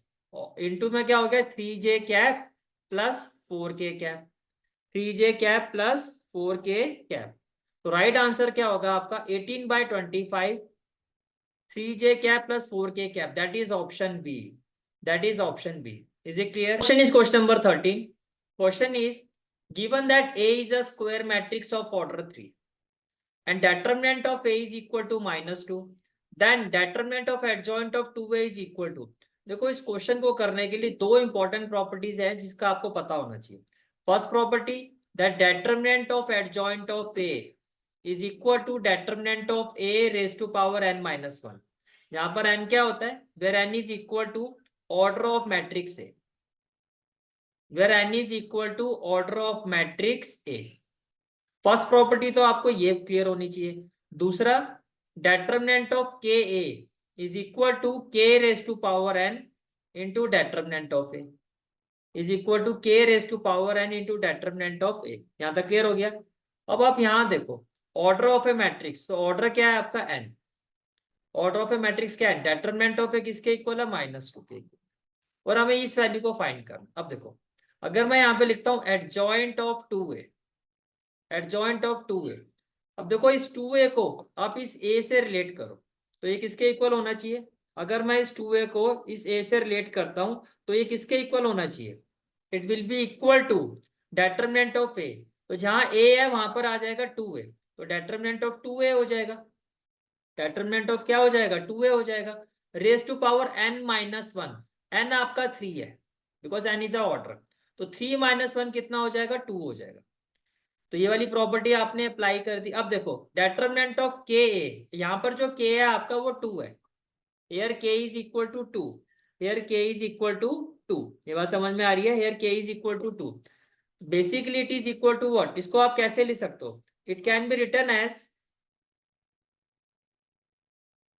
इंटू में क्या हो गया 3j cap plus 4k cap, 3j cap plus 4k cap. तो राइट आंसर क्या होगा आपका 18/25, 3j cap plus 4k cap, that is option B, that is option B. Is it clear? Question is question number 13. Question is given that A is a square matrix of order 3 and determinant of A is equal to -2, then determinant of adjoint of 2A is equal to। देखो इस question को करने के लिए दो important properties है जिसका आपको पता होना चाहिए। First property, that determinant of adjoint of A is equal to determinant of A raised to power n-1। यहाँ पर n क्या होता है? where n is equal to order of matrix A, where n is equal to order of matrix A। First property तो आपको ये clear होनी चाहिए। दूसरा, determinant of K A is equal to K raise to power n into determinant of A, is equal to K raise to power n into determinant of A. यहां तक clear हो गया? अब आप यहां देखो ऑर्डर ऑफ ए मैट्रिक्स, तो order क्या है आपका n, order of A matrix क्या है? डेटर्मिनेंट ऑफ ए किसके इक्वल है? -2 के, और हमें इस वैल्यू को फाइंड करना। अब देखो अगर मैं यहाँ पे लिखता हूँ adjoint of 2a, adjoint of 2a, अब देखो इस 2a को आप इस a से रिलेट करो तो ये किसके इक्वल होना चाहिए? अगर मैं इस 2a को इस a से रिलेट करता हूं तो ये किसके इक्वल होना चाहिए? It will be equal to determinant of a, तो जहां a है वहां पर आ जाएगा 2a, तो डेटर्मिनेंट ऑफ 2a हो जाएगा, डेटर्मिनेंट ऑफ क्या हो जाएगा? 2a हो जाएगा, raise to power n-1, n आपका 3 है because n is a order, तो 3 - 1 कितना हो जाएगा? 2 हो जाएगा। तो ये वाली प्रॉपर्टी आपने अप्लाई कर दी। अब देखो डेटर्मिनेंट ऑफ के ए, यहाँ पर जो के है आपका वो 2 है, here K is equal to 2, hair K is equal to 2, ये बात समझ में आ रही है? Here K is equal to 2, basically it is equal to what? इसको आप कैसे लिख सकते हो? It can be written as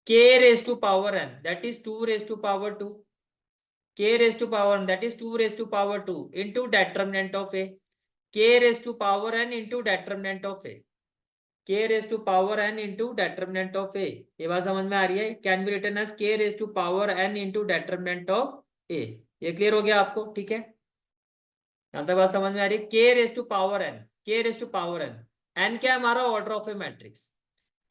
k raise to power n, that is 2 raise to power 2, k raise to power n, that is 2 raise to power 2 into determinant of A, k raise to power n into determinant of A, k raise to power n into determinant of A. ये बात समझ में आ रही है? Can be written as k raise to power n into determinant of A. ये clear हो गया आपको? ठीक है, यहां तक बात समझ में आ रही है? k raise to power n, k raise to power n, n क्या है हमारा? Order of A matrix,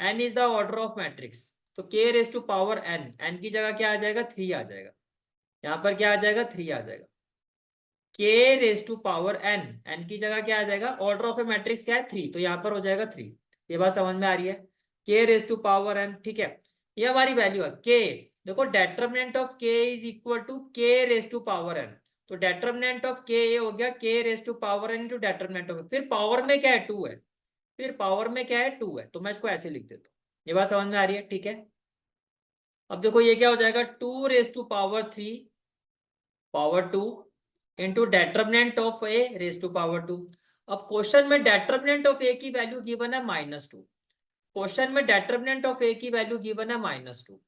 n is the order of matrix, तो k raise to power n, n की जगह क्या आ जाएगा 3 आ जाएगा, यहाँ पर क्या आ जाएगा 3 आ जाएगा। k raise to power n, n की जगह क्या आ जाएगा, ऑर्डर ऑफ ए मैट्रिक्स क्या है 3, तो यहाँ पर हो जाएगा 3। ये बात समझ में आ रही है, k raise to power n, ठीक है। ये हमारी वैल्यू है k। देखो determinant of k is equal to k raise to power n, तो डेटर्मिनेंट ऑफ k ये हो गया k raise to power n into determinant of, फिर पावर में क्या है 2 है, फिर पावर में क्या है 2 है, तो मैं इसको ऐसे लिख देता हूँ। ये बात समझ में आ रही है, ठीक है। अब देखो ये क्या हो जाएगा 2 raise to power 3 power 2 into determinant of A raise to power 2। अब क्वेश्चन में डेटर्मिनेंट ऑफ ए की वैल्यू गिवन है -2, क्वेश्चन में डेटर्मिनेंट ऑफ ए की वैल्यू गिवन है -2,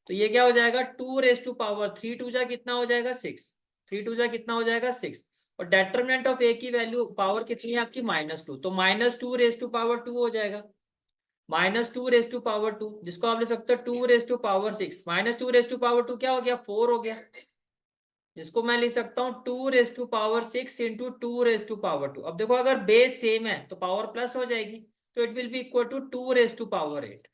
तो ये क्या हो जाएगा 2 रेज टू पावर 3 टू जा कितना हो जाएगा 6, 3 टू जा कितना हो जाएगा 6, और डेटर्मिनेंट ऑफ ए की वैल्यू पावर कितनी है आपकी -2, तो -2 रेज टू पावर 2 हो जाएगा, -2 रेज टू पावर 2, जिसको आप ले सकते हो 2 raise to power 6, -2 raise to power 2 क्या हो गया 4 हो गया, जिसको मैं लिख सकता हूँ 2 raise to power 6 into 2 raise to power 2। अब देखो अगर बेस सेम है तो पावर प्लस हो जाएगी, तो it will be equal to 2 raise to power 8,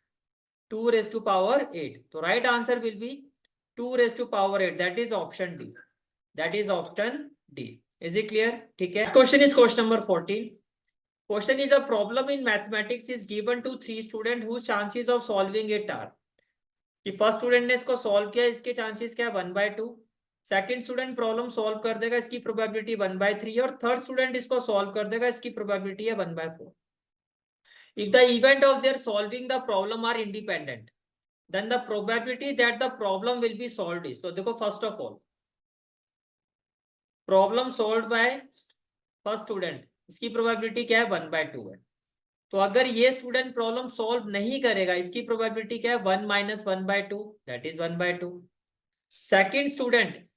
2 raise to power 8, तो right answer will be 2 raise to power 8, that is option D, that is option D. Is it clear, ठीक है। Question is question number 14। Question is a problem in mathematics is given to 3 student whose chances of solving it are, कि first student ने इसको solve किया, इसके chances क्या है 1/2, second student problem solve कर देगा, इसकी प्रोबेबिलिटी 1/3, और थर्ड स्टूडेंट इसको सॉल्व कर देगा, इसकी प्रोबेबिलिटी है 1/4। If the event of their solving the problem are independent, then the probability that the problem will be solved is, तो देखो first of all problem solve by first student, इसकी probability क्या है 1/2 है, तो अगर ये स्टूडेंट प्रॉब्लम सॉल्व नहीं करेगा, इसकी प्रोबेबिलिटी क्या है 1 - 1/2, दैट इज 1/2। सेकेंड स्टूडेंट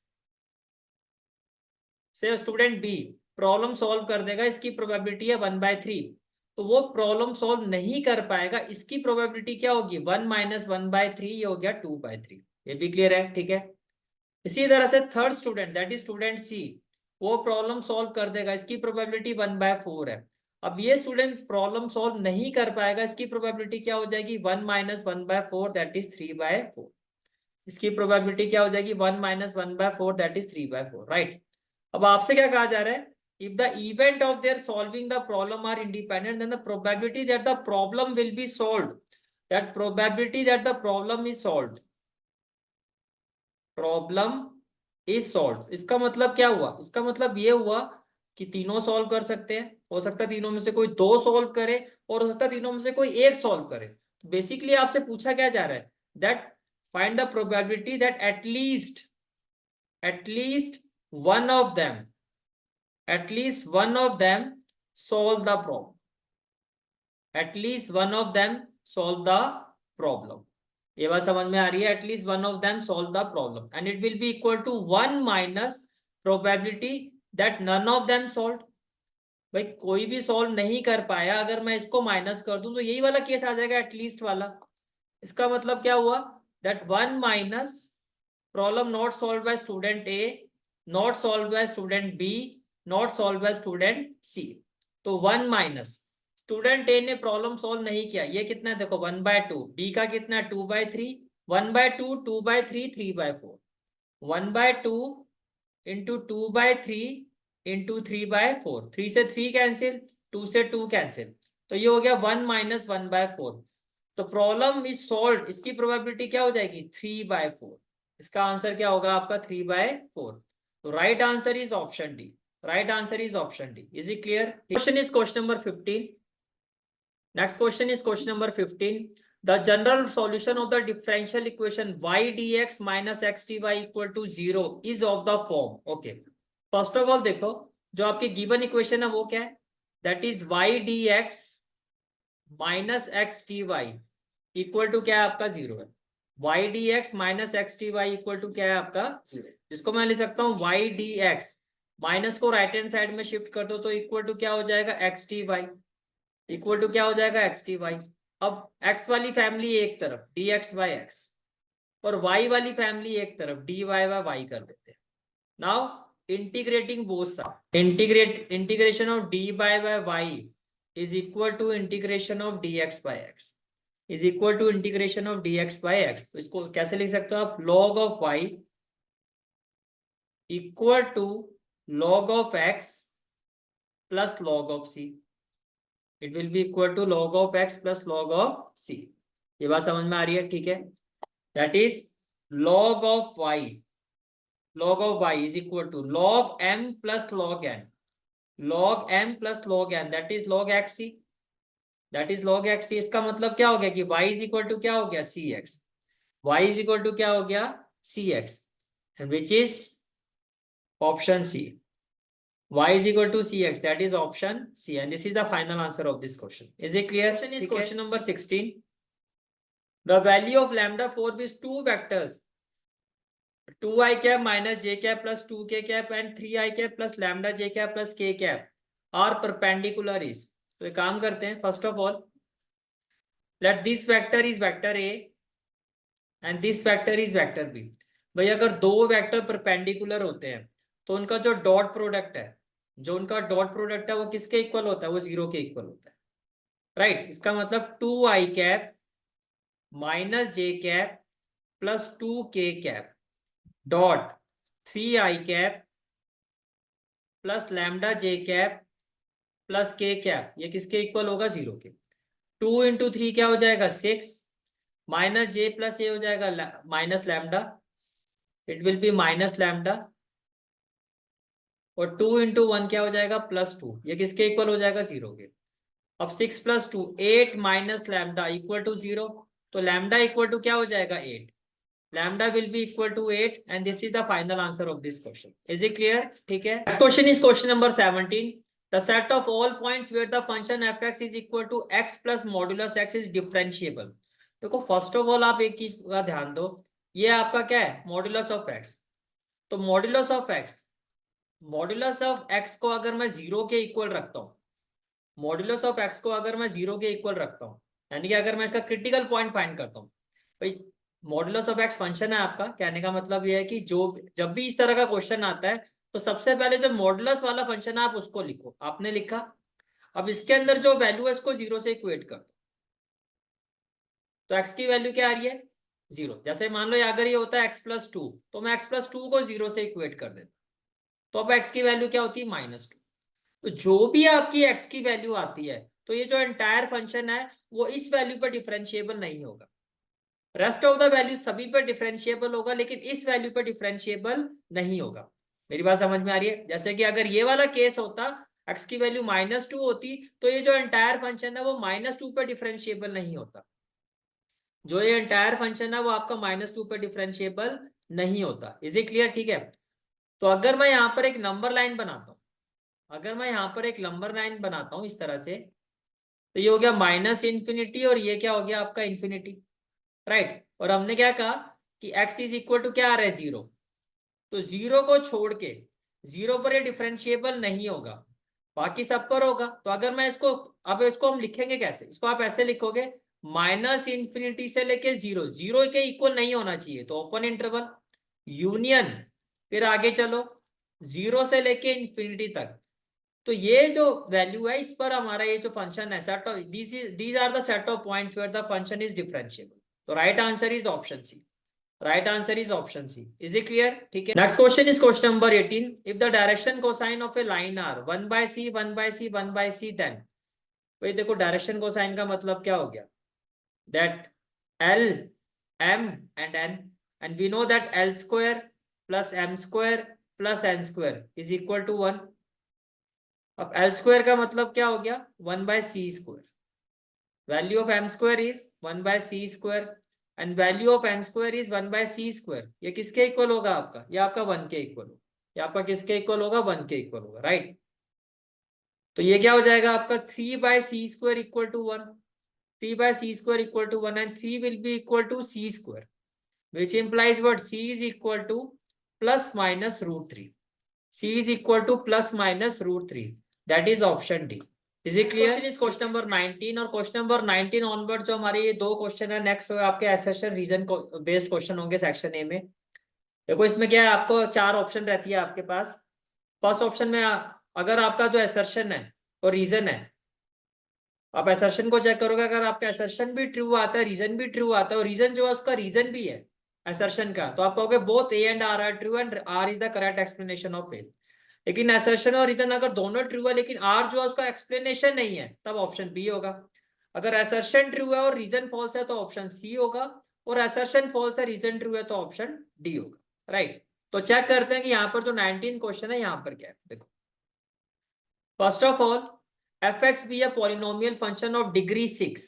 से स्टूडेंट बी प्रॉब्लम सॉल्व कर देगा, इसकी प्रोबेबिलिटी है 1/3, तो वो प्रॉब्लम सॉल्व नहीं कर पाएगा, इसकी प्रोबेबिलिटी क्या होगी 1 - 1/3, ये हो गया 2/3। ये भी क्लियर है, ठीक है। इसी तरह से third student that is student सी, वो प्रॉब्लम सॉल्व कर देगा, इसकी प्रोबेबिलिटी 1/4 है। अब ये स्टूडेंट प्रॉब्लम सॉल्व नहीं कर पाएगा, इसकी प्रोबेबिलिटी क्या हो जाएगी 1 - 1/4, दैट इज 3/4। इसकी प्रोबेबिलिटी क्या हो जाएगी 1 - 1/4, दैट इज 3/4, राइट। अब आपसे क्या कहा जा रहा है, if the event of their solving the problem are independent, then the probability that the problem will be solved, that probability that the problem is solved, problem is solved, इसका मतलब क्या हुआ, इसका मतलब ये हुआ कि तीनों सॉल्व कर सकते हैं, हो सकता है तीनों में से कोई 2 सॉल्व करे, और हो सकता है तीनों में से कोई 1 सॉल्व करे। तो बेसिकली आपसे पूछा क्या जा रहा है, that find the probability that at least one of them solve the problem, at least one of them solve the problem। ये बात समझ में आ रही है, at least one of them solve the problem, and it will be equal to 1 minus probability that none of them solved। भाई कोई भी सॉल्व नहीं कर पाया, अगर मैं इसको माइनस कर दूं तो यही वाला केस आ जाएगा एटलीस्ट वाला। इसका मतलब क्या हुआ, that 1 minus problem not solve by student A, not solve by student B, not solve by student C. तो 1 माइनस स्टूडेंट ए ने प्रॉब्लम सॉल्व नहीं किया, ये कितना है देखो 1/2, बी का कितना है 2/3, 1/2 2/3 3/4, 1/2 इंटू 2/3 इंटू 3/4, 3 से 3 कैंसिल, 2 से 2 कैंसिल, तो ये हो गया 1 - 1/4। तो प्रॉब्लम इज सॉल्व, इसकी प्रोबेबिलिटी क्या हो जाएगी 3/4। इसका आंसर क्या होगा आपका 3/4। तो right answer is option D, right answer is option D. Is it clear? Question is question number 15। Next question is question number 15। The general solution of the differential equation y dx minus x dy equal to 0 is of the form, okay। First of all देखो जो आपकी given equation है वो क्या है, that is y dx minus x dy equal to क्या है आपका 0 है। y dx minus x dy equal to क्या है आपका 0, जिसको मैं लिख सकता हूँ y dx, माइनस को राइट हैंड साइड में शिफ्ट कर दो तो इक्वल टू क्या हो जाएगा x dy, इक्वल टू क्या हो जाएगा x dy। अब x वाली फैमिली एक तरफ dx by x, और y वाली फैमिली एक तरफ dy by y कर देते हैं। Now integrating both side, integration of dy by y is equal to integration of dx by x। Is equal to integration of dx by x। तो इसको कैसे लिख सकते हो आप, log of y equal to log of x plus log of c। It will be equal to log of x plus log of c। ये बात समझ में आ रही है, ठीक है। That is log of y is equal to log m plus log n, log m plus log n, that is log xc, that is log xc। इसका मतलब क्या हो गया कि y इज इक्वल टू क्या हो गया, cx। y is equal to क्या हो गया, cx, which is option C. y is equal to cx, that is option C, and this is the final answer of this question. Is it clear? Question is question number 16. The value of lambda 4 is two vectors, 2i cap minus j cap plus 2k cap and 3i cap plus lambda j cap plus k cap are perpendicular is. तो एक काम करते हैं, first of all let this vector is vector a and this vector is vector b। भाई अगर दो vector perpendicular होते हैं तो उनका जो डॉट प्रोडक्ट है, जो उनका डॉट प्रोडक्ट है वो किसके इक्वल होता है, वो जीरो के इक्वल होता है, राइट। इसका मतलब 2i cap minus J cap plus 2k cap dot 3i cap plus lambda J cap plus k cap, ये किसके इक्वल होगा, जीरो के। 2 इंटू 3 क्या हो जाएगा, 6, माइनस जे प्लस ए हो जाएगा minus lambda, it will B minus lambda, और 2 इंटू 1 क्या हो जाएगा, +2, ये किसके इक्वल हो जाएगा, जीरो के। अब 6 + 2 8 माइनस लैम्डा इक्वल टू 0, तो लैम्डा इक्वल टू क्या हो जाएगा, 8। Lambda will be equal to 8 and this is the final answer of this question. Is it clear, ठीक है। Next question is question number 17। The set of all points where the function f(x) is equal to x plus modulus x is differentiable. देखो first of all आप एक चीज का ध्यान दो, ये आपका क्या है, मॉड्यूलस ऑफ x। तो मॉड्यूलस ऑफ x को अगर मैं जीरो के इक्वल रखता हूँ, मॉड्यूलस ऑफ x को अगर मैं जीरो के इक्वल रखता हूँ, यानी कि अगर मैं इसका क्रिटिकल पॉइंट फाइंड करता हूँ, भाई मॉड्यूलस ऑफ x फंक्शन है आपका, कहने का मतलब ये है कि जो जब भी इस तरह का क्वेश्चन आता है तो सबसे पहले जो मॉड्यूलस वाला फंक्शन है आप उसको लिखो। आपने लिखा, अब इसके अंदर जो वैल्यू है इसको जीरो से इक्वेट कर दो, तो x की वैल्यू क्या आ रही है, जीरो। जैसे मान लो अगर ये होता है x + 2, तो मैं x + 2 को जीरो से इक्वेट कर देता, तो अब x की वैल्यू क्या होती है, -2। तो जो भी आपकी x की वैल्यू आती है तो ये जो एंटायर फंक्शन है वो इस वैल्यू पर डिफरेंशिएबल नहीं होगा, रेस्ट ऑफ द वैल्यू सभी पर डिफरेंशिएबल होगा, लेकिन इस वैल्यू पर डिफरेंशिएबल नहीं होगा। मेरी बात समझ में आ रही है। जैसे कि अगर ये वाला केस होता, x की वैल्यू -2 होती, तो ये जो एंटायर फंक्शन है वो -2 पर डिफरेंशिएबल नहीं होता, जो ये एंटायर फंक्शन है वो आपका -2 पर डिफरेंशिएबल नहीं होता। इज इट क्लियर, ठीक है। तो अगर मैं यहाँ पर एक नंबर लाइन बनाता हूँ, अगर मैं यहाँ पर एक नंबर लाइन बनाता हूँ इस तरह से, तो ये हो गया -∞ और ये क्या हो गया आपका इन्फिनिटी, राइट। और हमने क्या कहा कि x इज इक्वल टू क्या आ रहा है, जीरो। तो जीरो को छोड़ के, जीरो पर ये डिफरेंशिएबल नहीं होगा, बाकी सब पर होगा। तो अगर मैं इसको, अब इसको हम लिखेंगे कैसे, इसको आप ऐसे लिखोगे, -∞ से लेके जीरो, जीरो के इक्वल नहीं होना चाहिए, तो ओपन इंटरवल यूनियन, फिर आगे चलो जीरो से लेके इन्फिनिटी तक। तो ये जो वैल्यू है इस पर हमारा ये जो फंक्शन है, set of these are the set of points where the function is differentiable. तो right answer is option C, right answer is option C. Is it clear, ठीक है। Next question is question number 18। If the direction cosine of a line are 1/c 1/c 1/c then, भाई देखो direction cosine का मतलब क्या हो गया, that L M and N, and we know that L square plus M square plus N square is equal to 1। अब L square का मतलब क्या हो गया, 1/c square, value of M square is 1/c square and value of N square is 1/c square। ये किसके equal होगा आपका, ये आपका 1 के इक्वल होगा, ये आपका किसके इक्वल होगा, 1 के इक्वल होगा, राइट। तो ये क्या हो जाएगा आपका 3/c square equal to 1, 3/c square equal to 1 and 3 will be equal to c square, which implies what, c is equal to ±√3, c is equal to ±√3, that is option D। Is it clear? Question is question number 19, और question number 19 onward जो हमारे ये दो question है next आपके assertion reason based question होंगे section A में। देखो इसमें क्या है, आपको चार ऑप्शन रहती है आपके पास। फर्स्ट ऑप्शन में अगर आपका जो एसर्शन है और रीजन है, आप असर्शन को चेक करोगे, अगर आपका असर्शन भी ट्रू आता है, रीजन भी ट्रू आता है, और रीजन जो है उसका रीजन भी है असर्शन का, तो आप कहोगे both A and R are true and R is the correct explanation of A. लेकिन असर्शन और रीजन अगर दोनों ट्रू है लेकिन आर जो है उसका एक्सप्लेनेशन नहीं है, तब ऑप्शन बी होगा। अगर असर्शन ट्रू है और रीजन फॉल्स है तो ऑप्शन सी होगा, और असर्शन फॉल्स है रीजन ट्रू है तो ऑप्शन डी होगा। राइट, तो चेक करते हैं कि यहाँ पर जो 19 क्वेश्चन है यहाँ पर क्या है। देखो, first of all, fx be a polynomial function of degree 6,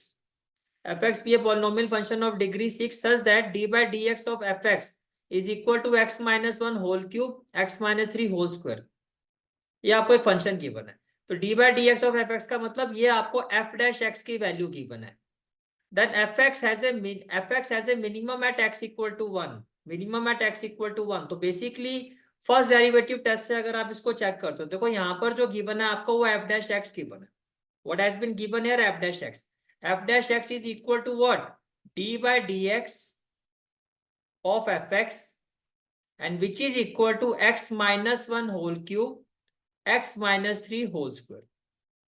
fx be a polynomial function of degree 6 such that d by dx of fx is equal to x minus 1 whole cube x minus 3 whole square। ये आपको एक function given है, तो d by dx of fx का मतलब ये आपको f dash x की वैल्यू गिवन है। then fx has a minimum at x equal to 1, minimum at x equal to 1। तो बेसिकली फर्स्ट डेरिवेटिव टेस्ट से अगर आप इसको चेक करते हो, देखो यहाँ पर जो गिवन है आपको वो f dash x गिवन है। what has been given here, f dash x, f dash x is equal to what, d by dx of fx and which is equal to x minus 1 whole cube x minus 3 whole square।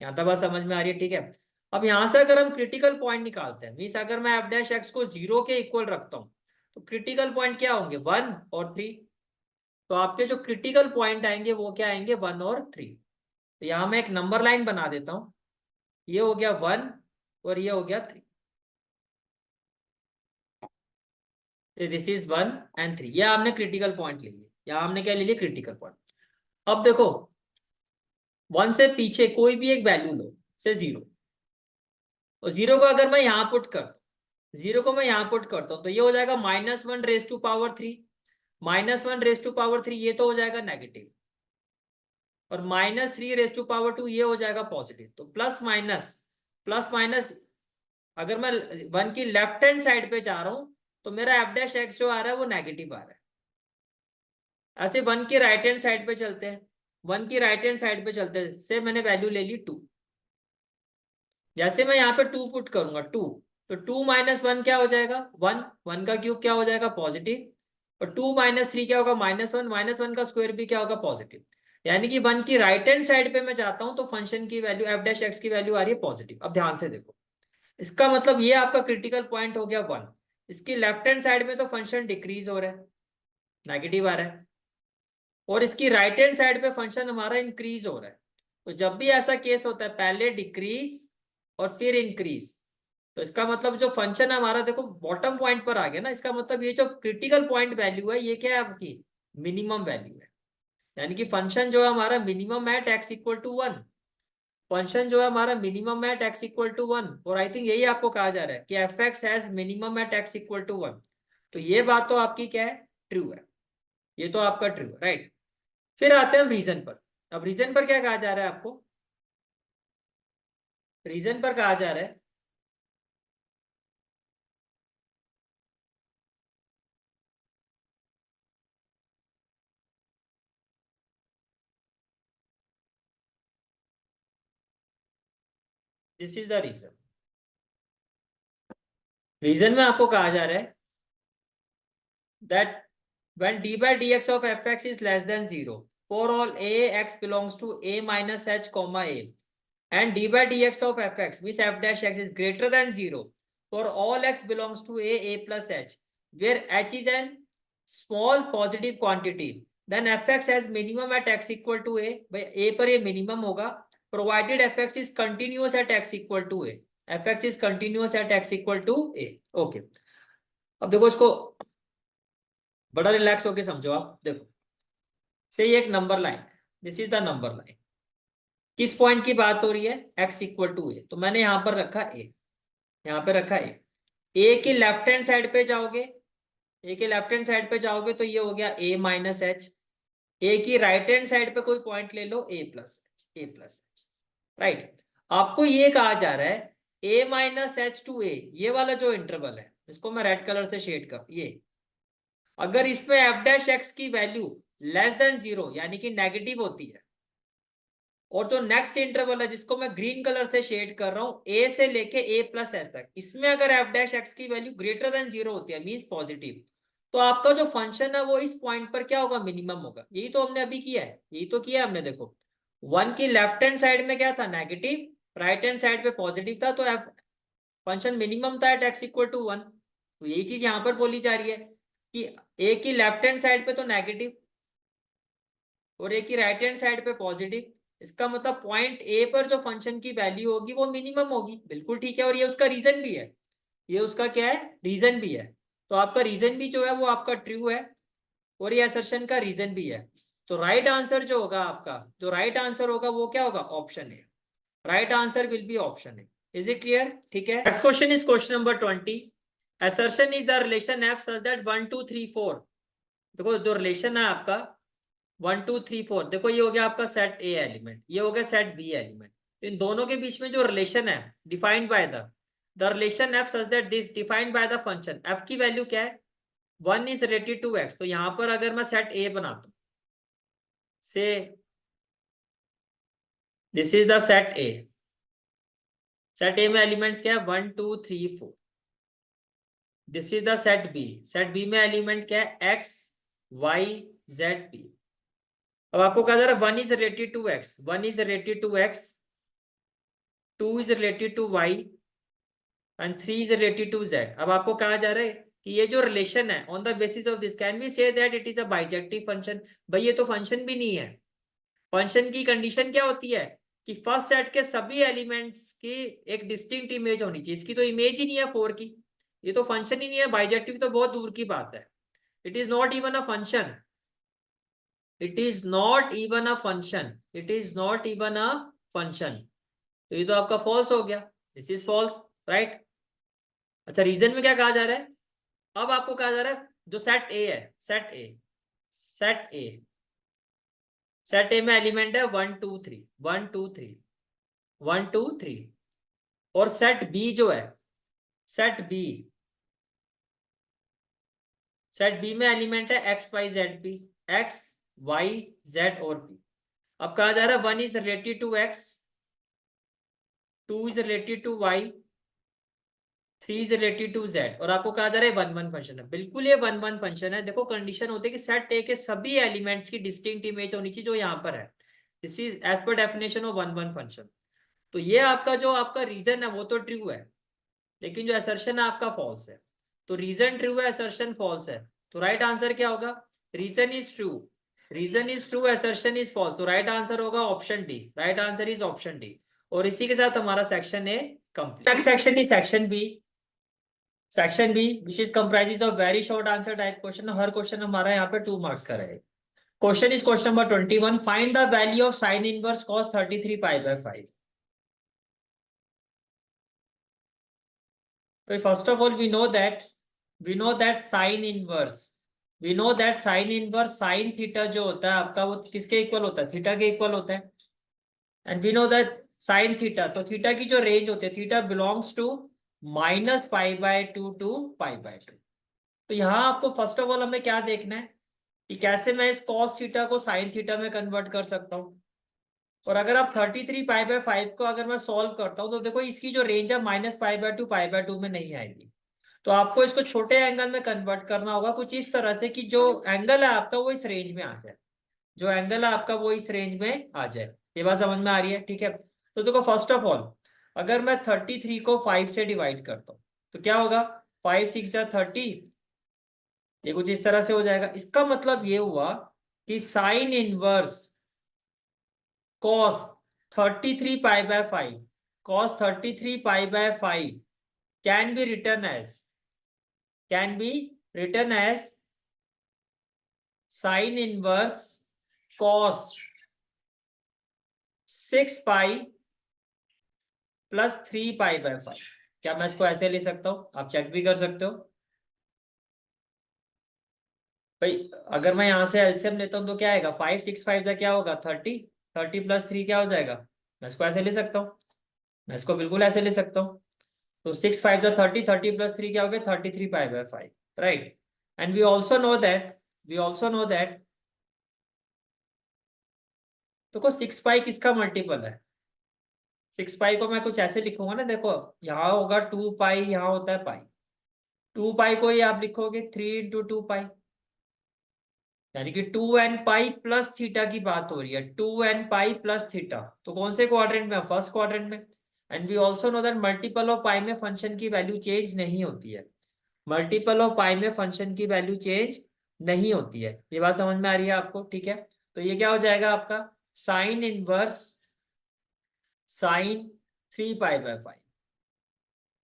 यहाँ तक बात समझ में आ रही है? ठीक है, अब यहां से अगर हम क्रिटिकल पॉइंट निकालते हैं, मीन्स अगर मैं f dash x को 0 के इक्वल रखता हूं तो क्रिटिकल पॉइंट क्या होंगे, 1 और 3। तो आपके जो क्रिटिकल पॉइंट आएंगे वो क्या आएंगे, 1 और 3। तो यहां मैं एक नंबर लाइन बना देता हूं, ये हो गया 1 और ये हो गया 3। दिस इज 1 एंड 3, ये हमने क्रिटिकल पॉइंट ले लिया, या हमने क्या ले लिया, क्रिटिकल पॉइंट। अब देखो 1 से पीछे कोई भी एक वैल्यू लो, से 0, तो 0 को अगर मैं यहाँ पुट कर, 0 को मैं यहाँ पुट करता हूँ तो ये हो जाएगा -1 raise to power 3, -1 raise to power 3 ये तो हो जाएगा नेगेटिव, और -3 रेज टू पावर 2 ये हो जाएगा पॉजिटिव। तो प्लस माइनस प्लस माइनस, अगर मैं 1 की लेफ्ट हैंड साइड पे जा रहा हूं तो मेरा f डैश x जो आ रहा है वो नेगेटिव आ रहा है। ऐसे 1 की राइट हैंड साइड पे चलते हैं, 1 की राइट हैंड साइड पे चलते हैं, से मैंने वैल्यू ले ली 2। जैसे मैं यहाँ पे 2 पुट करूंगा 2, तो 2 माइनस 1 क्या हो जाएगा, 1, 1 का क्यूब क्या हो जाएगा, पॉजिटिव, और 2 माइनस 3 क्या होगा, -1, -1 का स्क्वायर भी क्या होगा, पॉजिटिव। यानी कि 1 की राइट हैंड साइड पे मैं जाता हूं तो फंक्शन की वैल्यू f डैश x की वैल्यू आ रही है पॉजिटिव। अब ध्यान से देखो, इसका मतलब ये आपका क्रिटिकल पॉइंट हो गया 1। इसकी लेफ्ट हैंड साइड में तो फंक्शन डिक्रीज हो रहा है, नेगेटिव आ रहा है, और इसकी राइट हैंड साइड पे फंक्शन हमारा इंक्रीज हो रहा है। तो जब भी ऐसा केस होता है पहले डिक्रीज और फिर इंक्रीज, तो इसका मतलब जो फंक्शन हमारा देखो बॉटम पॉइंट पर आ गया ना, इसका मतलब ये जो क्रिटिकल पॉइंट वैल्यू है ये क्या है, आपकी मिनिमम वैल्यू है। यानी कि फंक्शन जो है हमारा minimum at x equal to 1, function जो है हमारा minimum at x equal to 1, और आई थिंक यही आपको कहा जा रहा है कि f(x) has minimum at x equal to 1। तो ये बात तो आपकी क्या है, ट्रू है, ये तो आपका ट्रू है, राइट। फिर आते हैं हम रीजन पर। अब रीजन पर क्या कहा जा रहा है आपको, रीजन पर कहा जा रहा है this is the reason. Reason में आपको कहा जा रहा है that when d by dx of fx is less than 0 for all a x belongs to a minus h comma a, and d by dx of fx means f dash x is greater than 0 for all x belongs to a plus h, where h is an small positive quantity, then fx has minimum at x equal to a, by a पर ये minimum होगा provided fx is continuous at x equal to a, fx is continuous at x equal to a। okay, अब देखो इसको बड़ा relax होके समझो। आप देखो, से ये एक नंबर लाइन है, this is the number line, किस पॉइंट की बात हो रही है, x इक्वल टू ए, तो मैंने यहां पर रखा ए, यहां पे रखा ए की लेफ्ट हैंड साइड पे जाओगे, ए के लेफ्ट हैंड साइड पे जाओगे तो ये हो गया a माइनस एच, ए की राइट हैंड साइड पे कोई पॉइंट ले लो a प्लस एच, राइट। आपको ये कहा जा रहा है a माइनस एच टू ए, ये वाला जो इंटरवल है इसको मैं रेड कलर से शेड कर, ये अगर इसमें f डैश x की वैल्यू लेस देन 0 यानी कि नेगेटिव होती है, और जो नेक्स्ट इंटरवल है जिसको मैं ग्रीन कलर से शेड कर रहा हूं a से लेके a प्लस एच तक, इसमें अगर f डैश x की वैल्यू ग्रेटर देन 0 होती है मींस पॉजिटिव, तो आपका जो फंक्शन है वो इस पॉइंट पर क्या होगा, मिनिमम होगा। यही तो हमने अभी किया है, यही तो किया हमने। देखो 1 की लेफ्ट हैंड साइड में क्या था, नेगेटिव, राइट हैंड साइड पे पॉजिटिव था, तो फंक्शन मिनिमम था एट x इक्वल टू 1। तो यही चीज यहाँ पर बोली जा रही है कि ए की लेफ्ट हैंड साइड पे तो नेगेटिव और ए की राइट हैंड साइड पे पॉजिटिव, इसका मतलब पॉइंट ए पर जो फंक्शन की वैल्यू होगी वो मिनिमम होगी। बिल्कुल ठीक है, और ये उसका रीजन भी है, ये उसका क्या है, रीजन भी है। तो आपका रीजन भी जो है वो आपका ट्रू है और ये असर्शन का रीजन भी है। तो राइट आंसर जो होगा आपका, जो राइट आंसर होगा वो क्या होगा, ऑप्शन है। Right answer will be option है। Is it clear? ठीक है। Next question is question number 20। Assertion is the relation F such that 1 2 3 4। देखो जो रिलेशन है आपका 1 2 3 4, देखो ये हो गया आपका सेट ए एलिमेंट, ये हो गया सेट बी एलिमेंट। इन दोनों के बीच में जो रिलेशन है defined by the relation F such that this defined by the function F की वैल्यू क्या है, 1 इज रिलेटेड टू एक्स। तो यहां पर अगर मैं सेट ए बनाता हूं, say this is the set A. Set A में एलिमेंट्स क्या है, 1 2 3 4। This is the set B. Set B में एलिमेंट क्या है, एक्स वाई जेड पी। अब आपको कहा जा रहा है 1 is related to x, 1 is related to x, 2 is related to y and 3 is related to z. अब आपको कहा जा रहा है कि ये जो रिलेशन है on the basis of this can we say that it is a bijective function. भाई ये तो फंक्शन भी नहीं है। फंक्शन की कंडीशन क्या होती है कि फर्स्ट सेट के सभी एलिमेंट्स की एक डिस्टिंक्ट इमेज होनी चाहिए। इसकी तो इमेज ही नहीं है 4 की, ये तो फंक्शन ही नहीं है। बाइजेक्टिव तो बहुत दूर की बात है। It is not even a function, it is not even a function, it is not even a function. तो ये तो आपका फॉल्स हो गया, दिस इज फॉल्स, राइट। अच्छा रीजन में क्या कहा जा रहा है, अब आपको कहा जा रहा है जो सेट ए है, set A, set A, set A में एलिमेंट है 1 2 3, 1 2 3, 1 2 3। और सेट बी जो है, सेट बी, सेट बी में एलिमेंट है x y z p, x y z और पी। अब कहा जा रहा है 1 is related to x, 2 is related to y, 3 is related to z, और आपको कहा जा रहा है 1 1 फंक्शन है। बिल्कुल ये 1 1 फंक्शन है। देखो कंडीशन होती है कि सेट ए के सभी एलिमेंट्स की डिस्टिंक्ट इमेज होनी चाहिए जो यहाँ पर है। This is as per definition of 1 1 function. तो ये आपका जो आपका रीजन है वो तो ट्रू है, लेकिन जो असर्शन है आपका फॉल्स है। तो रीजन ट्रू है, असर्शन फॉल्स है। तो राइट आंसर क्या होगा, reason is true, reason is true, assertion is false. तो राइट आंसर होगा option D, right answer is option D. और इसी के साथ हमारा section A complete. Next section is section B. Section B which is comprises of very short answer type question. हर question हमारा यहाँ पे 2 मार्क्स का रहेगा। Question is question number 21। Find the value of sine inverse cos 33 pi by 5। First of all we know that, we know that sine inverse, we know that sine inverse sine theta जो होता है आपका वो किसके equal होता है, theta के equal होता है। And we know that sine theta, तो थीटा की जो रेंज होती है, थीटा बिलोंग्स टू -π/2 टू π/2। तो यहाँ आपको फर्स्ट ऑफ ऑल हमें क्या देखना है कि कैसे मैं इस cos थीटा को साइन थीटा में कन्वर्ट कर सकता हूँ। और अगर आप 33 π/5 को अगर मैं सॉल्व करता हूँ तो देखो इसकी जो रेंज है -π/2 π/2 में नहीं आएगी। तो आपको इसको छोटे एंगल में कन्वर्ट करना होगा कुछ इस तरह से कि जो एंगल है आपका वो इस रेंज में आ जाए, जो एंगल है आपका वो इस रेंज में आ जाए। ये बात समझ में आ रही है? ठीक है। तो देखो फर्स्ट ऑफ ऑल अगर मैं 33 को 5 से डिवाइड करता हूँ तो क्या होगा, 5 6 30, ये कुछ इस तरह से हो जाएगा। इसका मतलब ये हुआ कि sign inverse cos 33 π/5, cos 33 π/5 can be written as, can be written as sin inverse cos 6 pi plus 3 π/5। क्या मैं इसको ऐसे ले सकता हूं? आप चेक भी कर सकते हो भाई। अगर मैं यहां से एलसीएम लेता हूं तो क्या आएगा, 5 6 5 का क्या होगा 30, 30 प्लस 3 क्या हो जाएगा। मैं इसको ऐसे ले सकता हूँ, मैं इसको बिल्कुल ऐसे ले सकता हूँ। तो 6 5 30, 30 प्लस 3 क्या हो गया 33 π/5, right. And we also know that, we also know that, देखो 6 पाई किसका मल्टीपल है, 6 पाई को मैं कुछ ऐसे लिखूंगा ना, देखो यहाँ होगा 2 पाई, यहाँ होता है पाई, 2 पाई को ही आप लिखोगे 3 × 2 पाई, यानी कि 2n पाई प्लस थीटा की बात हो रही है, 2n पाई प्लस थीटा। तो कौन से क्वाड्रेंट में, फर्स्ट क्वाड्रेंट में। And we also know that multiple of pi में फंक्शन की वैल्यू चेंज नहीं होती है। मल्टीपल ऑफ पाई में फंक्शन की वैल्यू चेंज नहीं होती है। ये बात समझ में आ रही है आपको? ठीक है, तो ये क्या हो जाएगा आपका sign inverse sign 3 pi by 5,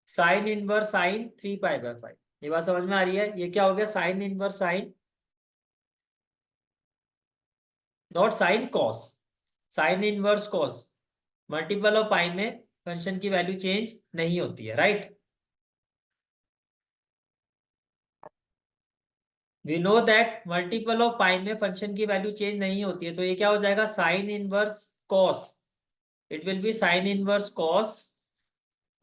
sign inverse sign 3 pi by 5। ये बात समझ में आ रही है? ये क्या हो गया sine inverse sine, not sine cos, sine inverse cos. Multiple of pi में फंक्शन की वैल्यू चेंज नहीं होती है, right? We know that multiple of pi में फंक्शन की वैल्यू चेंज नहीं होती है, तो ये क्या हो जाएगा sign inverse cos. It will B sign inverse cos,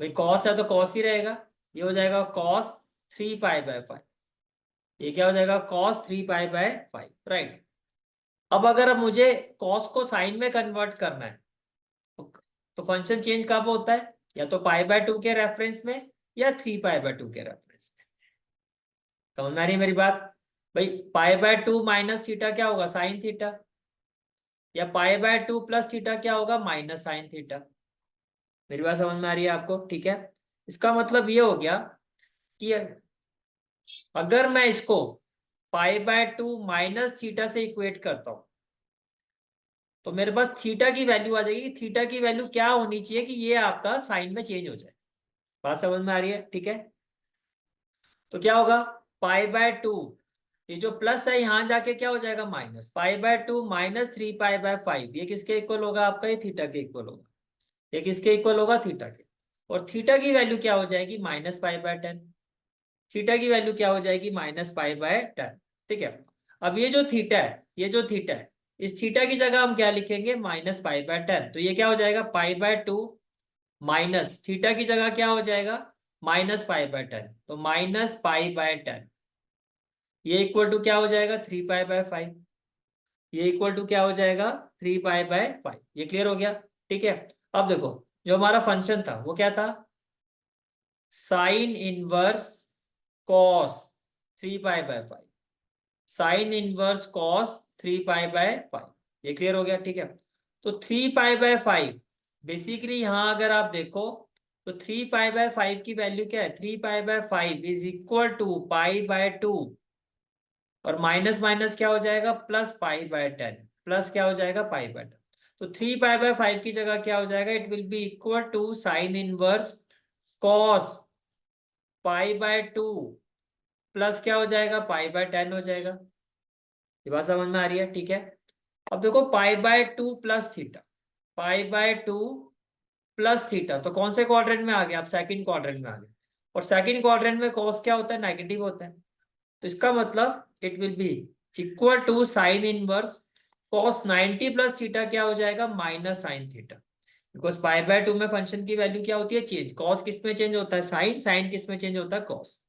भाई कॉस है तो कॉस ही रहेगा। ये हो जाएगा कॉस 3 पाई बाय 5। ये क्या हो जाएगा कॉस 3 पाई बाय 5, राइट? अब अगर मुझे कॉस को साइन में कन्वर्ट करना है तो फंक्शन चेंज कब होता है? या तो पाई बाय 2 के रेफरेंस में या 3 पाई बाय 2 के रेफरेंस में। समझ में आ रही है मेरी बात? भाई पाई बाय 2 माइनस थीटा क्या होगा साइन थीटा, या पाई बाय 2 प्लस थीटा क्या होगा माइनस साइन थीटा। मेरी बात समझ में आ रही है आपको? ठीक है, इसका मतलब ये हो गया कि अगर मैं इसको पाई बाय 2 माइनस थीटा से इक्वेट करता हूं तो मेरे पास थीटा की वैल्यू आ जाएगी। थीटा की वैल्यू क्या होनी चाहिए कि ये आपका साइन में चेंज हो जाए। बात समझ में आ रही है? ठीक है, तो क्या होगा पाई बाय 2, ये जो प्लस है यहां जाके क्या हो जाएगा minus, pi by 2 minus 3 pi by 5। ये किसके इक्वल होगा आपका? ये थीटा के इक्वल होगा। ये किसके इक्वल होगा? थीटा के। और थीटा की वैल्यू क्या हो जाएगी -पाई बाय 10। थीटा की वैल्यू क्या हो जाएगी -पाई बाय 10। ठीक है, अब ये जो थीटा है, ये जो थीटा है, इस थीटा की जगह हम क्या लिखेंगे -पाई बाय 10। तो ये क्या हो जाएगा पाई बाय 2 माइनस थीटा की जगह क्या हो जाएगा -पाई बाय 10। तो -पाई बाय 10 ये इक्वल टू क्या हो जाएगा 3 पाई बाय 5। ये इक्वल टू क्या हो जाएगा 3 पाई बाय 5। ये क्लियर हो गया? ठीक है, अब देखो जो हमारा फंक्शन था वो क्या था sign inverse cos 3 pi by 5, sign inverse cos 3 pi by 5। ये क्लियर हो गया? ठीक है, तो 3 पाई बाय 5 बेसिकली यहां अगर आप देखो तो 3 पाई बाय 5 की वैल्यू क्या है 3 pi by 5 is equal to pi by 2, और माइनस माइनस क्या हो जाएगा +पाई बाय 10, प्लस क्या हो जाएगा पाई बाय 10। तो 3 पाई बाय 5 की जगह क्या हो जाएगा it will be equal to sine inverse cos pi by 2 plus क्या हो जाएगा पाई बाय 10 हो जाएगा। ये बात समझ में आ रही है? ठीक है, अब देखो पाई by 2 plus theta, pi by 2 plus theta, तो कौन से क्वाड्रेंट में आ गया? आप सेकंड क्वाड्रेंट में आ गए, और सेकंड क्वाड्रेंट में कॉस क्या होता है नेगेटिव होता है। तो इसका मतलब it will be equal to sine inverse cos 90 plus theta क्या हो जाएगा minus sine theta. Because pi by 2 में फंक्शन की वैल्यू क्या होती है चेंज, कॉस किस में चेंज होता है साइन, साइन किस में चेंज होता है कॉस।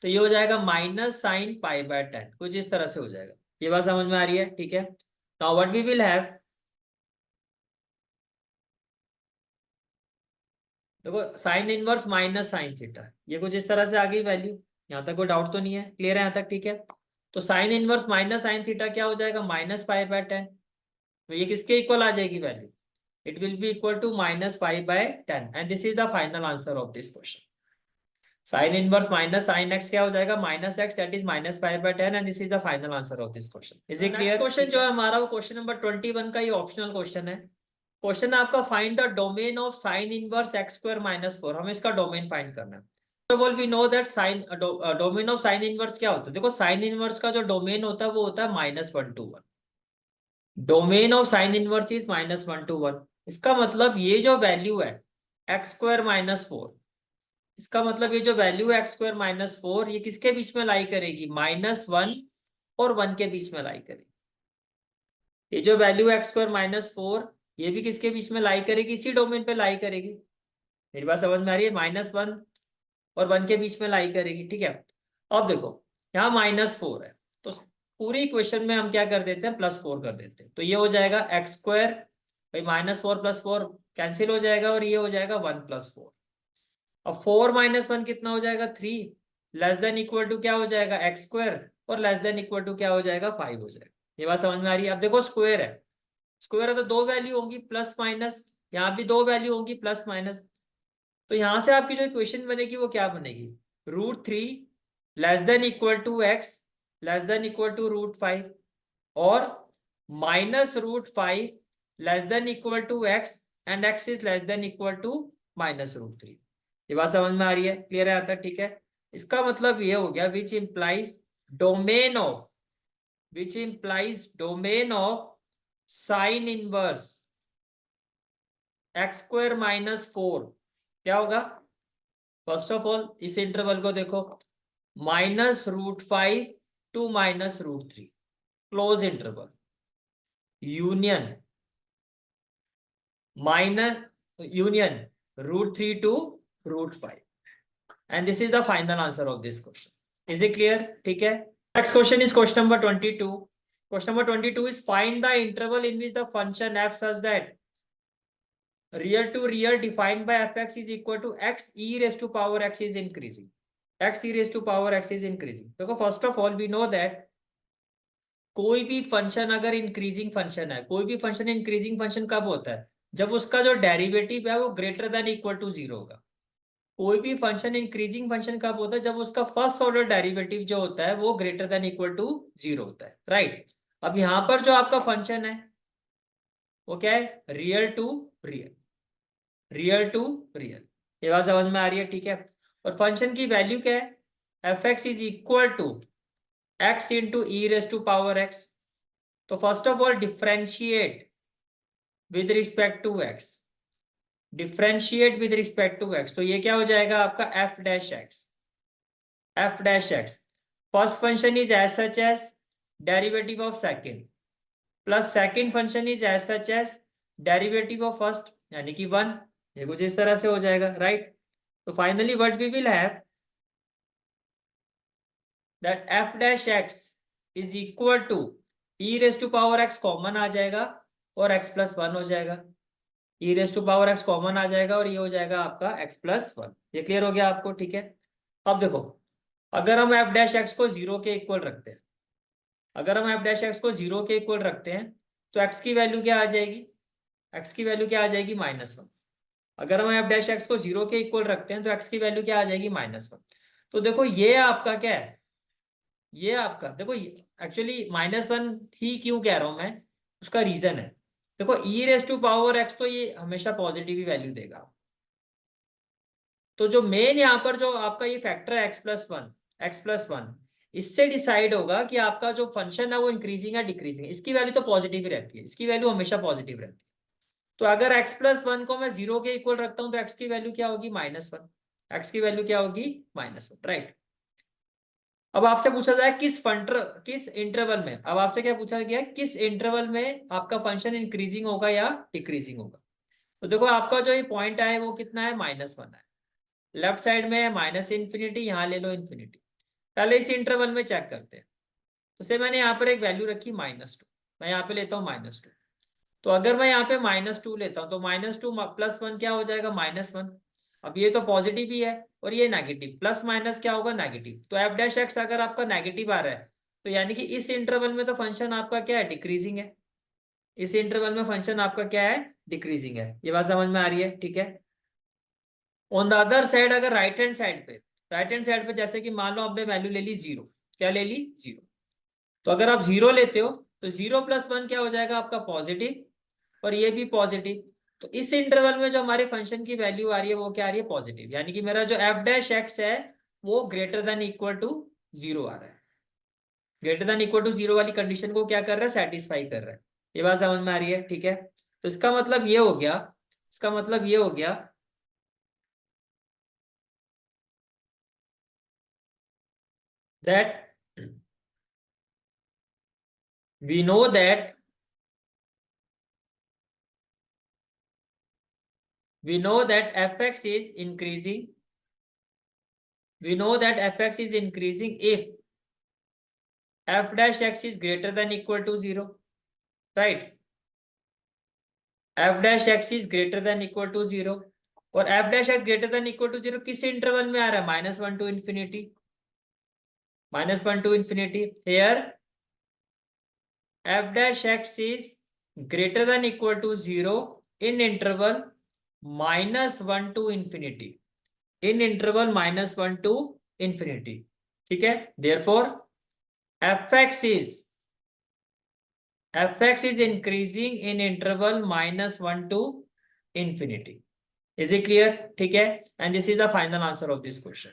तो ये हो जाएगा -sin पाई बाय 10, कुछ इस तरह से हो जाएगा। ये बात समझ में आ रही है? ठीक है, now what we will have, देखो sine inverse minus sine theta, ये कुछ इस तरह से आ गई वैल्यू। यहाँ तक कोई डाउट तो नहीं है? क्लियर है यहाँ तक? ठीक है, तो sign inverse minus sine theta क्या हो जाएगा -पाई बाय 10। तो ये किसके इक्वल आ जाएगी value, it will be equal to -pi by 10, and this is the final answer of this question. Sine inverse minus sine x क्या हो जाएगा -x, that is -pi by 10, and this is the final answer of this question. Is it clear? Question जो है हमारा वो question number 21 का, ये optional question है। क्वेश्चन आपका find the domain of sine inverse x² - 4। हमें इसका डोमेन फाइंड करना है। First of all we know that sine domain of sine inverse क्या होता है। देखो साइन इनवर्स का जो डोमेन होता है वो होता है -1 to 1। Domain of sine inverse is -1 to 1। इसका मतलब ये जो वैल्यू है x² - 4, इसका मतलब ये जो वैल्यू है x² - 4 ये किसके बीच में लाई करेगी -1 और 1 के बीच में लाई करेगी। ये जो वैल्यू है x² - 4 ये भी किसके बीच में लाई करेगी, इसी डोमेन पे लाई करेगी। मेरी बात समझ में आ रही है? -1 और 1 के बीच में लाई करेगी। ठीक है, अब देखो यहाँ -4 है तो पूरी इक्वेशन में हम क्या कर देते हैं +4 कर देते हैं। तो ये हो जाएगा x², भाई -4 + 4 कैंसिल हो जाएगा, और ये हो जाएगा 1 + 4। अब 4 - 1 कितना हो जाएगा 3, लेस देन इक्वल टू क्या हो जाएगा x², और लेस देन इक्वल टू क्या हो जाएगा 5 हो जाएगा। ये बात समझ में आ रही है? अब देखो स्क्वायर है, स्क्वायर है तो दो वैल्यू होंगी प्लस माइनस, यहाँ भी 2 वैल्यू होंगी प्लस माइनस। तो यहां से आपकी जो इक्वेशन बनेगी वो क्या बनेगी, √3 less than equal to x less than equal to √5 और -√5 less than equal to x and x is less than equal to -√3। ये बात समझ में आ रही है, क्लियर है आता, ठीक है। इसका मतलब ये हो गया which implies domain of sine inverse x² -4 क्या होगा। फर्स्ट ऑफ ऑल इस इंटरवल को देखो, -√5 to -√3 close interval union √3 to √5 and this is the final answer of this question. Is it clear, ठीक है। Next question is question number 22। Question number 22 is find the interval in which the function f such that real to real defined by fx is equal to x e raised to power x is increasing। x e raised to power x is increasing। देखो first of all we know that कोई भी function अगर increasing function है, कोई भी function increasing function कब होता है, जब उसका जो डेरिवेटिव है वो ग्रेटर देन इक्वल टू 0 होगा। कोई भी फंक्शन इंक्रीजिंग फंक्शन कब होता है, जब उसका फर्स्ट ऑर्डर डेरिवेटिव जो होता है वो ग्रेटर देन इक्वल टू 0 होता है, राइट। अब यहां पर जो आपका फंक्शन है वो क्या है, real to real, real to real. ये बात समझ में आ रही है, ठीक है। और फंक्शन की वैल्यू क्या है, F x is equal to X into e raise to power X. तो first of all differentiate with respect to X, differentiate with respect to X, तो ये क्या हो जाएगा आपका F dash X, F dash X. First function is as such as derivative of second plus second function is as such as derivative of first यानी कि 1। ये कुछ इस तरह से हो जाएगा, राइट। तो finally what we will have that F dash X is equal to e raise to power X common आ जाएगा और x प्लस 1 हो जाएगा। E raise to power X common आ जाएगा और ये हो जाएगा आपका x प्लस 1। ये क्लियर हो गया आपको, ठीक है। अब देखो अगर हम एफ डैश एक्स को 0 के इक्वल रखते हैं, अगर हम एफ डैश एक्स को 0 के इक्वल रखते हैं तो x की वैल्यू क्या आ जाएगी, x की वैल्यू क्या आ जाएगी, -1। अगर हम एफ डैश एक्स को 0 के इक्वल रखते हैं तो x की वैल्यू क्या आ जाएगी, -1। तो देखो ये आपका क्या है, ये आपका देखो एक्चुअली -1 ही क्यों कह रहा हूं मैं, उसका रीजन है। देखो ई रेज टू पावर एक्स तो ये हमेशा पॉजिटिव ही वैल्यू देगा। तो जो मेन यहाँ पर जो आपका ये फैक्टर है x+1, इससे डिसाइड होगा कि आपका जो फंक्शन है वो इंक्रीजिंग है डिक्रीजिंग। इसकी वैल्यू तो पॉजिटिव ही रहती है, इसकी वैल्यू हमेशा पॉजिटिव रहती है। तो अगर x+1 को मैं 0 के इक्वल रखता हूं तो x की वैल्यू क्या होगी, -1। x की वैल्यू क्या होगी, -1, राइट। अब आपसे पूछा जाए किस इंटरवल में, अब आपसे क्या पूछा गया, किस इंटरवल में आपका फंक्शन इंक्रीजिंग होगा या डिक्रीजिंग होगा। तो देखो आपका जो ये पॉइंट है वो कितना है, -1 है। लेफ्ट साइड में है -∞, यहाँ ले लो इन्फिनिटी। पहले इस इंटरवल में चेक करते हैं। तो से मैंने यहाँ पर एक वैल्यू रखी -2, मैं यहाँ पे लेता हूँ -2। तो अगर मैं यहाँ पे -2 लेता हूँ तो -2 + 1 क्या हो जाएगा, -1। अब ये तो पॉजिटिव ही है और ये नेगेटिव, प्लस माइनस क्या होगा, नेगेटिव। तो एफ डैश एक्स अगर आपका नेगेटिव आ रहा है तो यानी कि इस इंटरवल में तो फंक्शन आपका क्या है, डिक्रीजिंग है। इस इंटरवल में फंक्शन आपका क्या है, डिक्रीजिंग है। ये बात समझ में आ रही है, ठीक है। ऑन द अदर साइड अगर राइट हैंड साइड पे जैसे कि मान लो आपने वैल्यू ले ली 0, क्या ले ली, 0। तो अगर आप 0 लेते हो तो 0 + 1 क्या हो जाएगा आपका, पॉजिटिव, और ये भी पॉजिटिव। तो इस इंटरवल में जो हमारे फंक्शन की वैल्यू आ रही है वो क्या आ रही है, पॉजिटिव। यानी कि मेरा जो एफ डैश एक्स है वो ग्रेटर देन इक्वल टू 0 आ रहा है। ग्रेटर देन इक्वल टू 0 वाली कंडीशन को क्या कर रहा है, सेटिस्फाई कर रहा है। ये बात समझ में आ रही है, ठीक है। तो इसका मतलब ये हो गया, इसका मतलब ये हो गया that we know that fx is increasing, we know that fx is increasing if f dash x is greater than equal to 0, right। f dash x is greater than equal to 0 और f dash x greater than equal to 0 किस interval में आ रहा है, -1 to infinity, -1 to infinity। here f dash x is greater than equal to 0 in interval -1 to infinity, in interval -1 to infinity, ठीक है। Therefore fx is increasing in interval -1 to infinity. Is it clear? ठीक है, and this is the final answer of this question.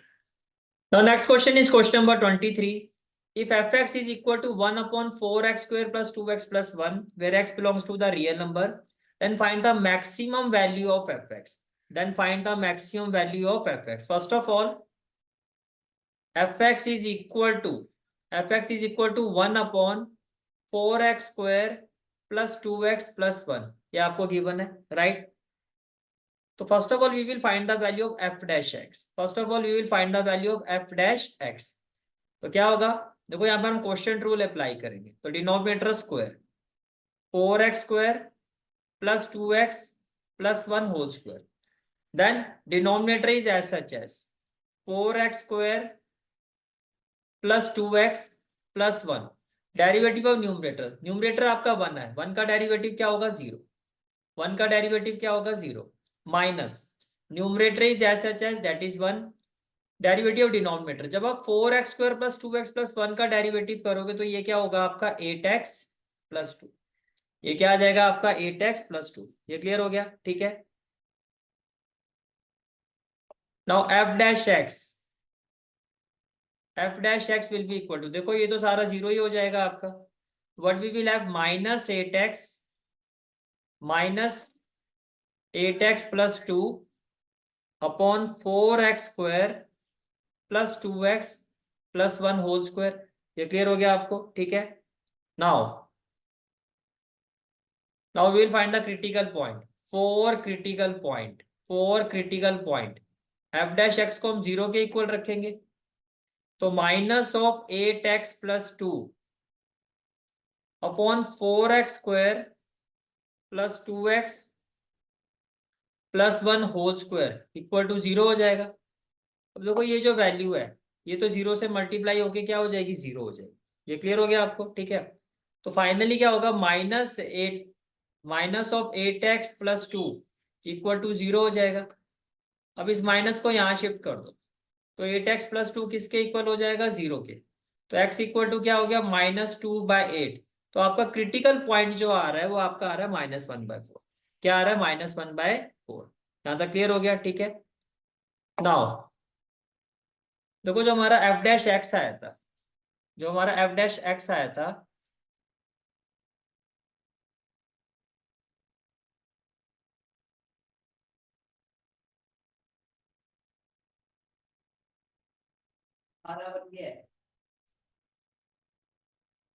Now next question is question number 23. If fx is equal to 1 upon 4x square plus 2x plus 1, where x belongs to the real number, then find the maximum value of fx. Then find the maximum value of fx. First of all, fx is equal to 1 upon 4x square plus 2x plus 1. ये आपको given है, right? तो first of all we will find the value of f dash x. First of all we will find the value of f dash x. तो क्या होगा, देखो यहाँ पर हम क्वोशिएंट रूल अप्लाई करेंगे. तो denominator square 4x square plus 2x plus 1 whole square. Then denominator is as such as 4x square plus 2x plus 1. Derivative of numerator, numerator आपका 1 है, 1 का डेरिवेटिव क्या होगा 0, 1 का डेरिवेटिव क्या होगा 0, minus numerator is as such as that is 1. Derivative of denominator, जब आप 4x square plus 2x plus 1 का डेरिवेटिव करोगे तो ये क्या होगा आपका 8x प्लस 2. ये क्या आ जाएगा आपका 8x प्लस 2. ये क्लियर हो गया, ठीक है. Now f dash x will be equal to, देखो ये तो सारा जीरो ही हो जाएगा आपका. What we will have -8x plus 2 upon 4x square plus 2x plus 1 whole square. ये क्लियर हो गया आपको, ठीक है. Now we will find the critical point. For critical point f dash x को हम 0 के इक्वल रखेंगे. तो -8x plus 2 upon 4x square plus 2x plus 1 whole square equal to 0 हो जाएगा. अब देखो ये जो वैल्यू है ये तो 0 से मल्टीप्लाई होके क्या हो जाएगी 0 हो जाएगी. ये क्लियर हो गया आपको, ठीक है. तो फाइनली क्या होगा -8x प्लस 2 इक्वल टू 0 हो जाएगा. अब इस माइनस को यहाँ शिफ्ट कर दो तो 8x प्लस 2 किसके इक्वल हो जाएगा 0 के. तो x इक्वल टू क्या हो गया -2/8. तो आपका क्रिटिकल पॉइंट जो आ रहा है वो आपका आ रहा है -1/4. क्या आ रहा है -1/4. यहाँ तक क्लियर हो गया, ठीक है. नाउ देखो जो हमारा f डैश x आया था, जो हमारा f डैश x आया था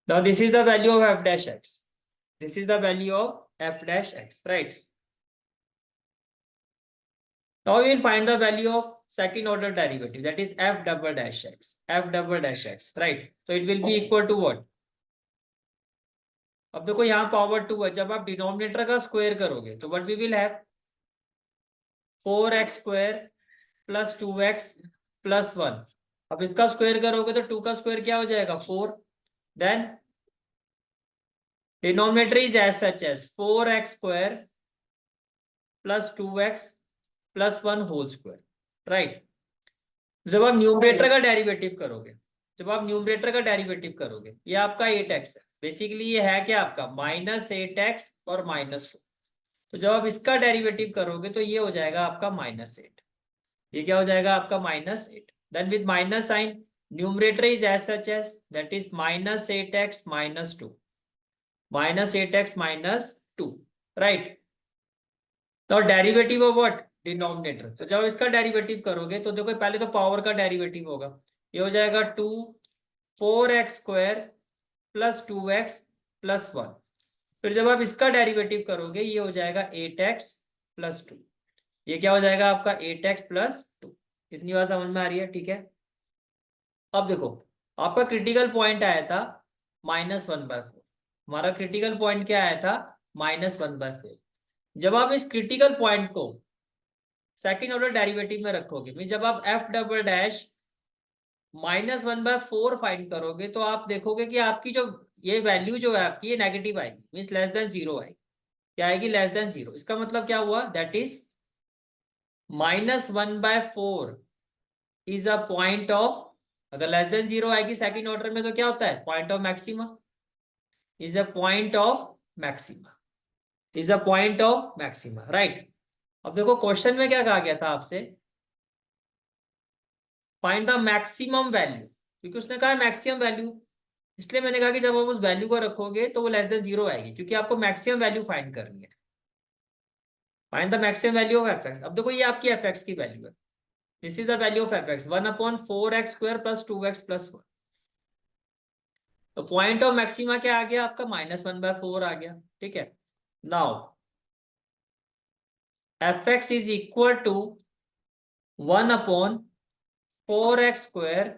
now this is the value of f dash x. This is the value of f dash x, right? Now we will find the value of second order derivative, that is f double dash x. F double dash x, right? So it will be equal to what? अब देखो यहाँ power 2 है, जब आप denominator का square करोगे तो what we will have 4x square plus 2x plus 1. अब इसका स्क्वायर करोगे तो 2 का स्क्वायर क्या हो जाएगा 4. Then denominator is as such as 4x square plus 2x plus 1 whole square, right. जब आप न्यूमरेटर का डेरिवेटिव करोगे, ये आपका 8x है. बेसिकली ये है क्या आपका -8x और -2. तो जब आप इसका डेरिवेटिव करोगे तो ये हो जाएगा आपका -8. ये क्या हो जाएगा आपका -8. Then with minus sign numerator is as such as that is -8x -2, -8x -2, right. तो डेरिवेटिव ऑफ व्हाट डिनोमिनेटर. तो जब इसका डेरिवेटिव करोगे तो देखो पहले तो पावर का डेरिवेटिव होगा. ये हो जाएगा 2 4x square plus 2x plus 1. फिर जब आप इसका डेरिवेटिव करोगे ये हो जाएगा 8x प्लस 2. ये क्या हो जाएगा आपका 8x प्लस 2. इतनी बात समझ में आ रही है, ठीक है. अब देखो आपका क्रिटिकल पॉइंट आया था -1/4. हमारा क्रिटिकल पॉइंट क्या आया था -1/4. जब आप इस क्रिटिकल पॉइंट को सेकेंड ऑर्डर डेरिवेटिव में रखोगे, मीन जब आप f डबल डैश -1/4 फाइंड करोगे तो आप देखोगे कि आपकी जो ये वैल्यू जो है आपकी ये नेगेटिव आएगी, मीन्स लेस देन 0 आएगी. क्या आएगी, लेस देन 0। इसका मतलब क्या हुआ, that is -1/4 is a point of, अगर लेस देन 0 आएगी सेकंड ऑर्डर में तो क्या होता है, point of maxima, is a point of maxima, is a point of maxima, right. अब देखो क्वेश्चन में क्या कहा गया था आपसे, फाइंड द मैक्सिमम वैल्यू, क्योंकि उसने कहा मैक्सिमम वैल्यू, इसलिए मैंने कहा कि जब आप उस वैल्यू को रखोगे तो वो लेस देन 0 आएगी, क्योंकि आपको मैक्सिमम वैल्यू फाइंड करनी है। Find the maximum value of f x. अब देखो ये आपकी एफ एक्स की वैल्यू है, this is the value of f x 1/4x² + 2x + 1। तो पॉइंट ऑफ मैक्सिमा क्या आ गया आपका, -1/4 आ गया, ठीक है। Now f x is equal to 1/4x²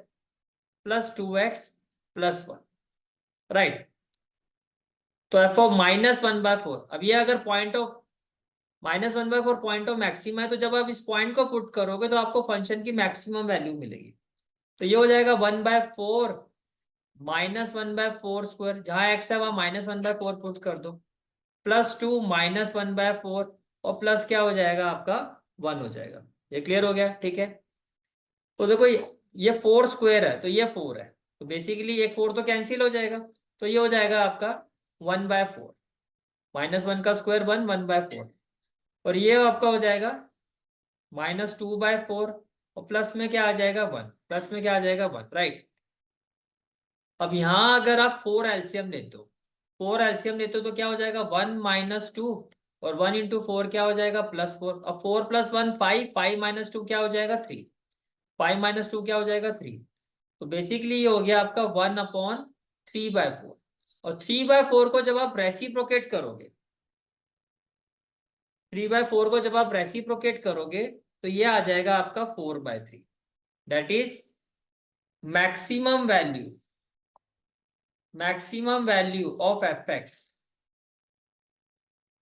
+ 2x + 1, right. तो एफ ऑफ -1/4, अब ये अगर point of -1/4 point of maxima है, तो जब आप इस पॉइंट को पुट करोगे तो आपको फंक्शन की मैक्सिमम वैल्यू मिलेगी। तो ये हो जाएगा 1/4 -1/4², जहां x है वहां -1/4 पुट कर दो, +2 -1/4, और प्लस क्या हो जाएगा आपका 1 हो जाएगा। ये क्लियर हो गया, ठीक है। तो देखो ये 4² है तो ये 4 है, तो बेसिकली एक 4 तो कैंसिल हो जाएगा, तो ये हो जाएगा आपका 1/4, -1 का स्क्वायर 1, 1/4, और ये आपका हो जाएगा -2/4, और प्लस में क्या आ जाएगा 1, प्लस में क्या आ जाएगा 1, राइट। अब यहां अगर आप 4 एलसीएम लेते हो, 4 एलसीएम लेते हो तो क्या हो जाएगा 1 - 2, और 1 × 4 क्या हो जाएगा +4, अब 4 + 1 5, 5 - 2 क्या हो जाएगा 3, 5 - 2 क्या हो जाएगा 3। तो बेसिकली ये हो गया आपका 1/3/4, और 3/4 को जब आप रेसिप्रोकेट करोगे, 3/4 को जब आप रेसिप्रोकेट करोगे तो ये आ जाएगा आपका 4/3, that is maximum value of f x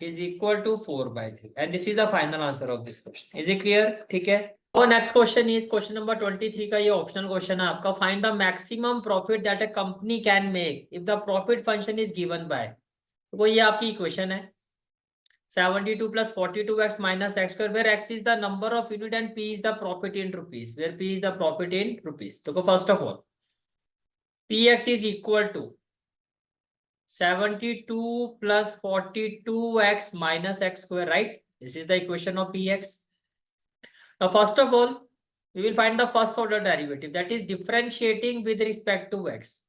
is equal to 4/3, and this is the final answer of this question. Is it clear, ठीक है। और next question is question number 23 का, ये ऑप्शनल क्वेश्चन है आपका। Find the maximum profit that a company can make if the profit function is given by, वो ये आपकी इक्वेशन है 72 + 42x - x², where x is the number of unit and p is the profit in rupees, where p is the profit in rupees। तो first of all px is equal to 72 + 42x - x², right? This is the equation of px. Now first of all we will find the first order derivative, that is differentiating with respect to x,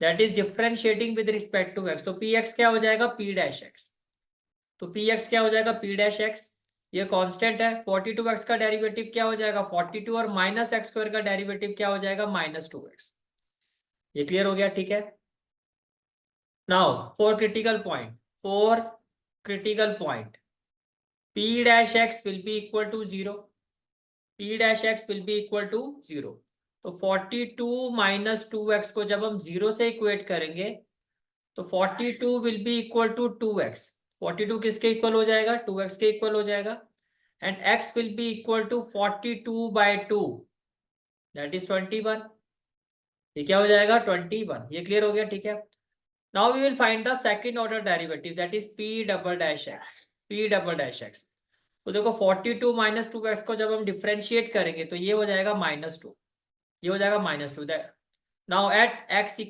that is differentiating with respect to x। तो px क्या हो जाएगा p'(x), तो px क्या हो जाएगा p'(x), ये constant है। 42x का डेरिवेटिव क्या हो जाएगा 42, और -x² का डेरिवेटिव क्या हो जाएगा -2x। ये क्लियर हो गया, ठीक है। Now for critical point p'(x) will be equal to 0, p'(x) will be equal to 0। तो 42 - 2x को जब हम 0 से इक्वेट करेंगे तो 42 will be equal to 2x, 42 किसके इक्वल हो जाएगा 2x के इक्वल हो जाएगा, and x will be equal to 42/2, that is 21। ये क्या हो जाएगा 21, ये क्लियर हो गया, ठीक है। Now we will find the second order derivative, that is p'(x). तो देखो 42 - 2x को जब हम डिफरेंशिएट करेंगे तो ये हो जाएगा -2, ये हो जाएगा -2। Now at x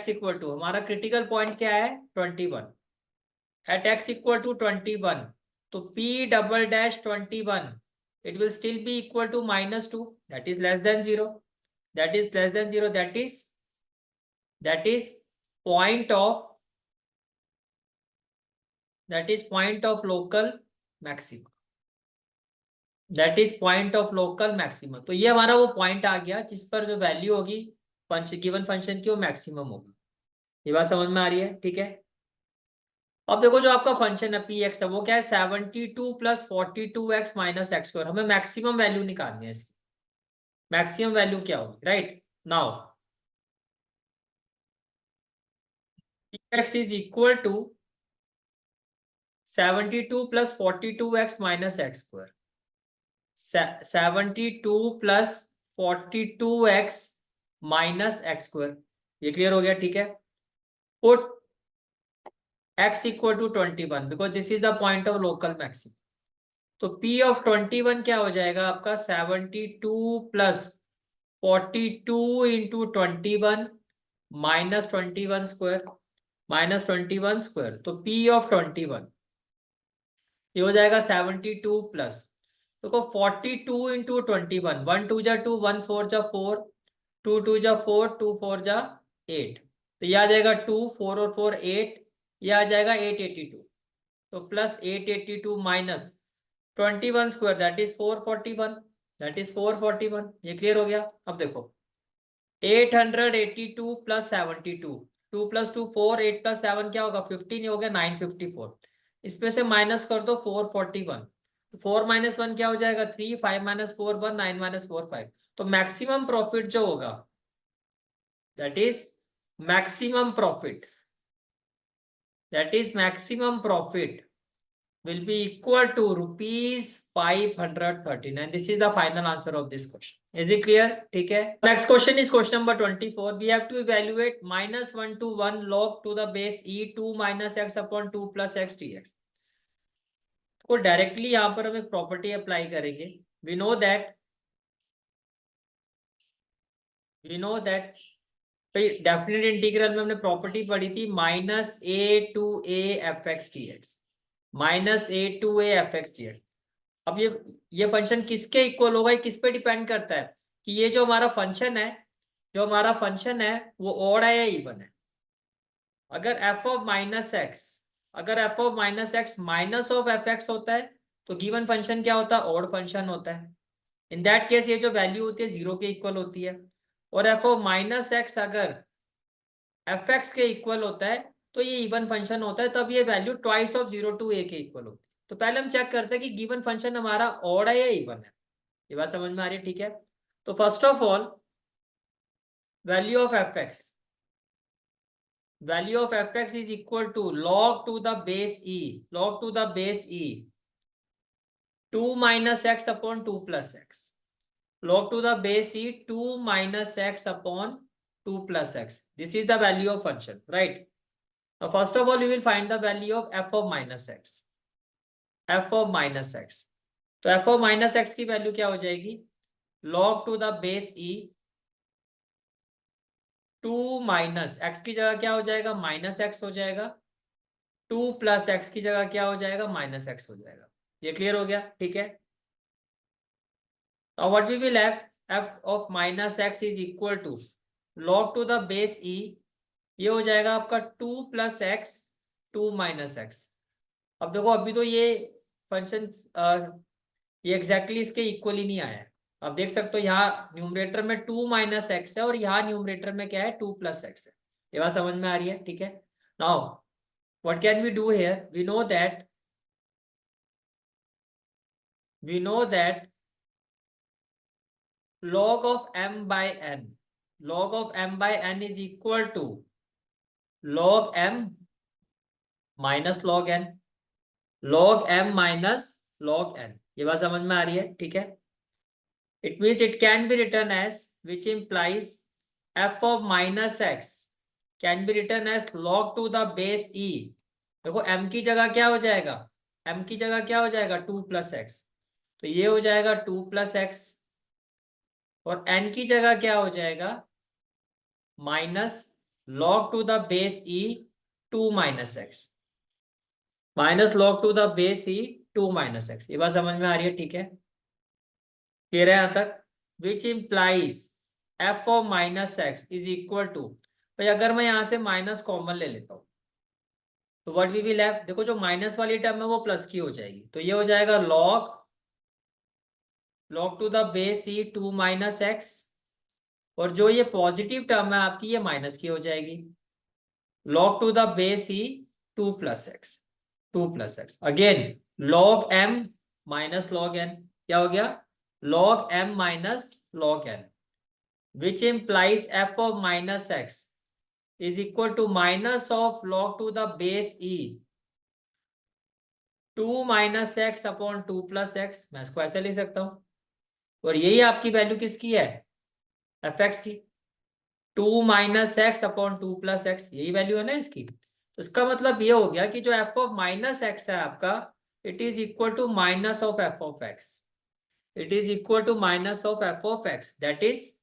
equal to हमारा क्रिटिकल पॉइंट क्या है 21, एट x इक्वल टू 21, तो p'(21) it will still be equal to -2, that is less than 0, that is less than 0, that is point of local maximum, that is point of local maximum। तो ये हमारा वो point आ गया जिस पर जो value होगी गिवन फंक्शन की वो मैक्सिमम होगी। ये बात समझ में आ रही है, ठीक है। अब देखो जो आपका फंक्शन है पी एक्स है वो क्या है 72 + 42x - x², हमें मैक्सिमम वैल्यू निकालनी है इसकी, मैक्सिमम वैल्यू क्या होगी, right. Now px is equal to 72 + 42x - x², 72 + 42x - x², ये क्लियर हो गया, ठीक है। Put x equal to 21 because this is the point of local maximum. तो P ऑफ 21 क्या हो जाएगा आपका 72 प्लस 42 इंटू 21 माइनस 21 स्क्वायर तो P ऑफ 21 ये हो जाएगा 72 प्लस देखो 42 इंटू 21 1 2 जा 2 1 4 जा 4 2 2 जा 4 2 4 जा 8 तो ये आ जाएगा 2 4 और 4 8 ये आ जाएगा 882 तो plus 882 minus 21 square that is 441 ये क्लियर हो गया। अब देखो 882 प्लस 72 2 प्लस 2 4 8 प्लस 7 क्या होगा 15 हो गया 954 इसमें से माइनस कर दो 441 4 माइनस 1 क्या हो जाएगा 3 5 माइनस 4 1 9 माइनस 4 5 तो मैक्सिमम प्रॉफिट जो होगा that is maximum profit will be equal to rupees 539. This is the final answer of this question. Is it clear? ठीक है. Next question is question number 24. We have to evaluate minus 1 to 1 log to the base e 2 minus x upon 2 plus x dx. तो directly यहाँ पर हम एक property apply करेंगे. We know that definite integral में हमने प्रॉपर्टी पढ़ी थी minus a to a f x d x अब ये फंक्शन किसके इक्वल होगा किस पे डिपेंड करता है कि ये जो हमारा फंक्शन है वो ऑड है या इवन है। अगर f of minus x minus of f x होता है तो गिवन फंक्शन क्या होता है ऑड फंक्शन होता है। इन दैट केस ये जो वैल्यू होती है 0 के इक्वल होती है और f ऑफ माइनस एक्स अगर एफ एक्स के इक्वल होता है तो ये इवन फंक्शन होता है तब ये value twice of 0 to a के इक्वल होती है। तो पहले हम चेक करते हैं कि गिवन फंक्शन हमारा ऑड है या इवन है। ये बात समझ में आ रही है? ठीक है, तो first of all value of f x is equal to log to the base e 2 minus x upon 2 plus x log to the base e 2 minus x upon 2 plus x. This is the value of function, right? Now first of all you will find the value of f of minus x. तो f of minus x की value क्या हो जाएगी log to the base e 2 minus x की जगह क्या हो जाएगा माइनस x हो जाएगा 2 प्लस x की जगह क्या हो जाएगा माइनस x हो जाएगा। ये क्लियर हो गया? ठीक है, now what we will have f of minus x is equal to log to the base e ये हो जाएगा आपका 2 प्लस एक्स 2 माइनस एक्स। अब देखो अभी तो ये फंक्शन ये एग्जैक्टली इसके इक्वल ही नहीं आया है। आप देख सकते हो यहाँ न्यूमरेटर में 2 माइनस एक्स है और यहाँ न्यूमरेटर में क्या है 2 प्लस एक्स है। ये बात समझ में आ रही है? ठीक है, now what can we do here we know that log of m by n is equal to log m minus log n ये बात समझ में आ रही है? ठीक है, it means it can be written as which implies f of minus x can be written as log to the base e। देखो m की जगह क्या हो जाएगा 2 प्लस एक्स तो ये हो जाएगा 2 प्लस एक्स और n की जगह क्या हो जाएगा minus log to the base e 2 minus x ये बात समझ में आ रही है? ठीक है, क्लियर है यहां तक? Which implies f of minus x is equal to भाई अगर मैं यहां से माइनस कॉमन ले लेता हूं तो व्हाट वी विल हैव देखो जो माइनस वाली टर्म है वो प्लस की हो जाएगी तो ये हो जाएगा log to the base e 2 minus x और जो ये पॉजिटिव टर्म है आपकी ये माइनस की हो जाएगी log to the base e 2 plus x again log m minus log n क्या हो गया log m minus log n which implies f of minus x is equal to minus of log to the base e 2 minus x upon 2 plus x मैं इसको ऐसे लिख सकता हूं और यही आपकी वैल्यू किसकी है एफ एक्स की 2 minus x upon 2 plus x यही वैल्यू है ना इसकी। तो इसका मतलब ये हो गया कि जो एफ ऑफ माइनस एक्स है आपका, it is equal to minus of f of x, it is equal to minus of f of x, that is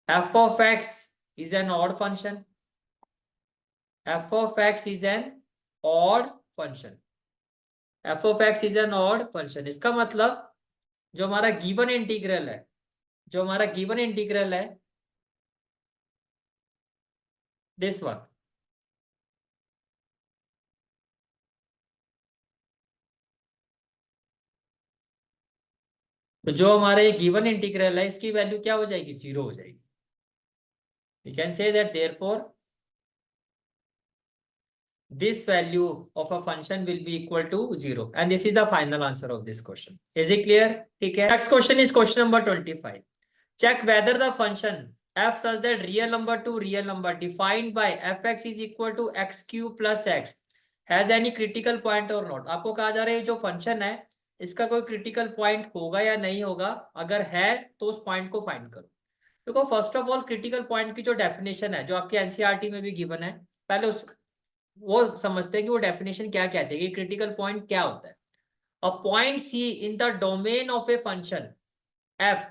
f of x is an odd function, f of x is an odd function, f of x is an odd function. इसका मतलब जो हमारा given integral है, जो हमारा given integral है, this one, तो जो हमारा ये गिवन इंटीग्रल है इसकी वैल्यू क्या हो जाएगी, 0 हो जाएगी। We can say that therefore this value of a function will be equal to 0 and this is the final answer of this question. Is it clear? ठीक है। Next question is question number 25. Check whether the function f such that real number to real number defined by fx is equal to x cube plus x has any critical point or not. आपको कहा जा रहा है जो function है इसका कोई critical point होगा या नहीं होगा, अगर है तो उस पॉइंट को फाइंड करो। देखो first of all critical point की जो डेफिनेशन है जो आपके एनसीईआरटी में भी गिवन है, पहले उस वो समझते हैं कि वो डेफिनेशन क्या कहते हैं कि क्रिटिकल पॉइंट क्या होता है। A point c in the domain of a function f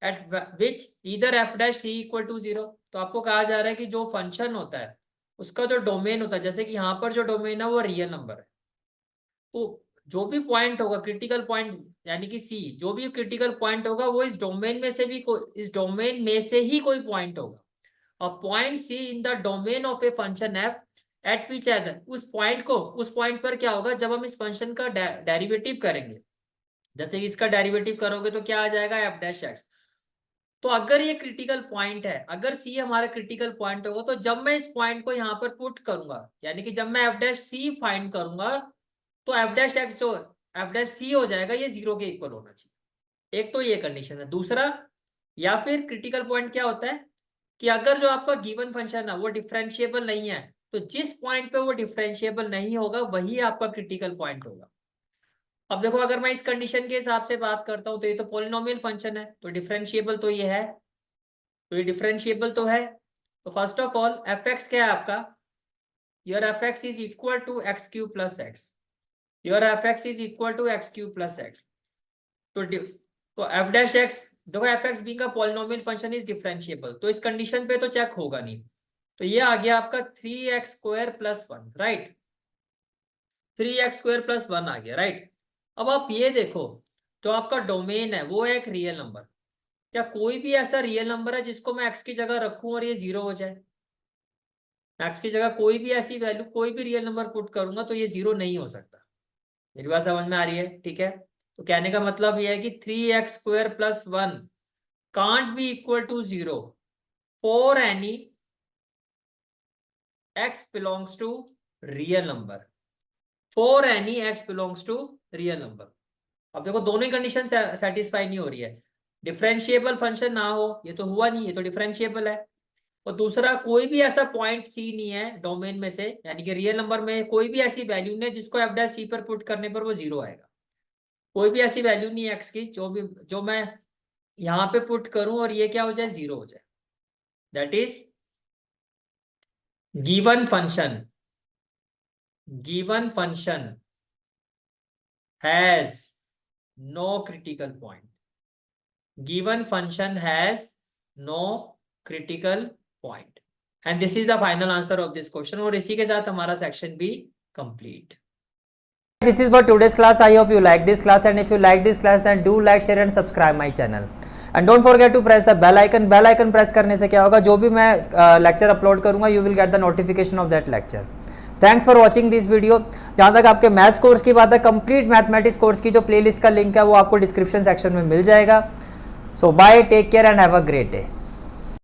at which either f dash c equal to 0। तो आपको कहा जा रहा है कि जो फंक्शन होता है उसका जो डोमेन होता है, जैसे कि यहाँ पर जो डोमेन है वो रियल नंबर है, तो जो भी पॉइंट होगा क्रिटिकल पॉइंट यानी कि सी, जो भी क्रिटिकल पॉइंट होगा वो इस डोमेन में से भी इस डोमेन में से ही कोई पॉइंट होगा। A point c in the domain of a function f at which either, उस पॉइंट पर क्या होगा जब हम इस फंक्शन का डेरिवेटिव करेंगे, जैसे इसका डेरिवेटिव करोगे तो क्या आ जाएगा एफ डैश एक्स। तो अगर ये क्रिटिकल पॉइंट है, अगर सी हमारा क्रिटिकल पॉइंट होगा, तो जब मैं इस पॉइंट को यहाँ पर पुट करूंगा यानी कि जब मैं एफ डैश सी फाइंड करूंगा तो एफ डैश एक्स जो एफ डैश सी हो जाएगा ये 0 के इक्वल होना चाहिए। एक तो ये कंडीशन है। दूसरा, या फिर क्रिटिकल पॉइंट क्या होता है कि अगर जो आपका गिवन फंक्शन है वो डिफरेंशिएबल नहीं है, तो जिस पॉइंट पे वो डिफरेंशिएबल नहीं होगा वही आपका क्रिटिकल पॉइंट होगा। अब देखो अगर मैं इस कंडीशन के हिसाब से बात करता हूं तो ये तो पॉलिनोमियल फंक्शन है, तो डिफरेंशिएबल तो ये है, तो ये डिफरेंशिएबल तो है। तो first of all f x क्या है आपका, your f x is equal to x cube plus x, your f x is equal to x cube plus x. तो एफ डैश एक्स, देखो f x being a polynomial function is differentiable, तो इस condition पे तो check होगा नहीं। तो ये आ गया आपका 3x square plus 1, right, 3x square plus 1 आ गया, राइट। अब आप ये देखो जो आपका डोमेन है वो है एक रियल नंबर, क्या कोई भी ऐसा रियल नंबर है जिसको मैं x की जगह रखूं और ये 0 हो जाए? x की जगह कोई भी ऐसी वैल्यू, कोई भी रियल नंबर पुट करूंगा तो ये 0 नहीं हो सकता। मेरी बात समझ में आ रही है? ठीक है, तो कहने का मतलब ये है कि 3x square plus 1 can't be equal to 0 for any x belongs to real number, for any x belongs to real number। अब देखो दोनों ही कंडीशन सेटिस्फाई नहीं हो रही है, डिफरेंशिएबल फंक्शन ना हो, ये तो हुआ नहीं, ये तो डिफरेंशिएबल है, और दूसरा कोई भी ऐसा पॉइंट सी नहीं है डोमेन में से, यानी कि रियल नंबर में कोई भी ऐसी वैल्यू नहीं जिसको एफ डैश सी पर पुट करने पर वो 0 आएगा। कोई भी ऐसी वैल्यू नहीं है एक्स की जो मैं यहाँ पे पुट करूं और ये क्या हो जाए, 0 हो जाए। That is given function has no critical point, given function has no critical point and this is the final answer of this question। और इसी के साथ हमारा सेक्शन भी complete. This is for today's class. I hope you like this class, and if you like this class then do like, share and subscribe my channel and don't forget to press the bell icon। bell icon press करने से क्या होगा, जो भी मैं lecture upload करूंगा you will get the notification of that lecture। Thanks for watching this video. जहाँ तक आपके मैथ्स कोर्स की बात है, कंप्लीट मैथमेटिक्स कोर्स की जो प्लेलिस्ट का लिंक है वो आपको डिस्क्रिप्शन सेक्शन में मिल जाएगा। So bye, take care and have a great day.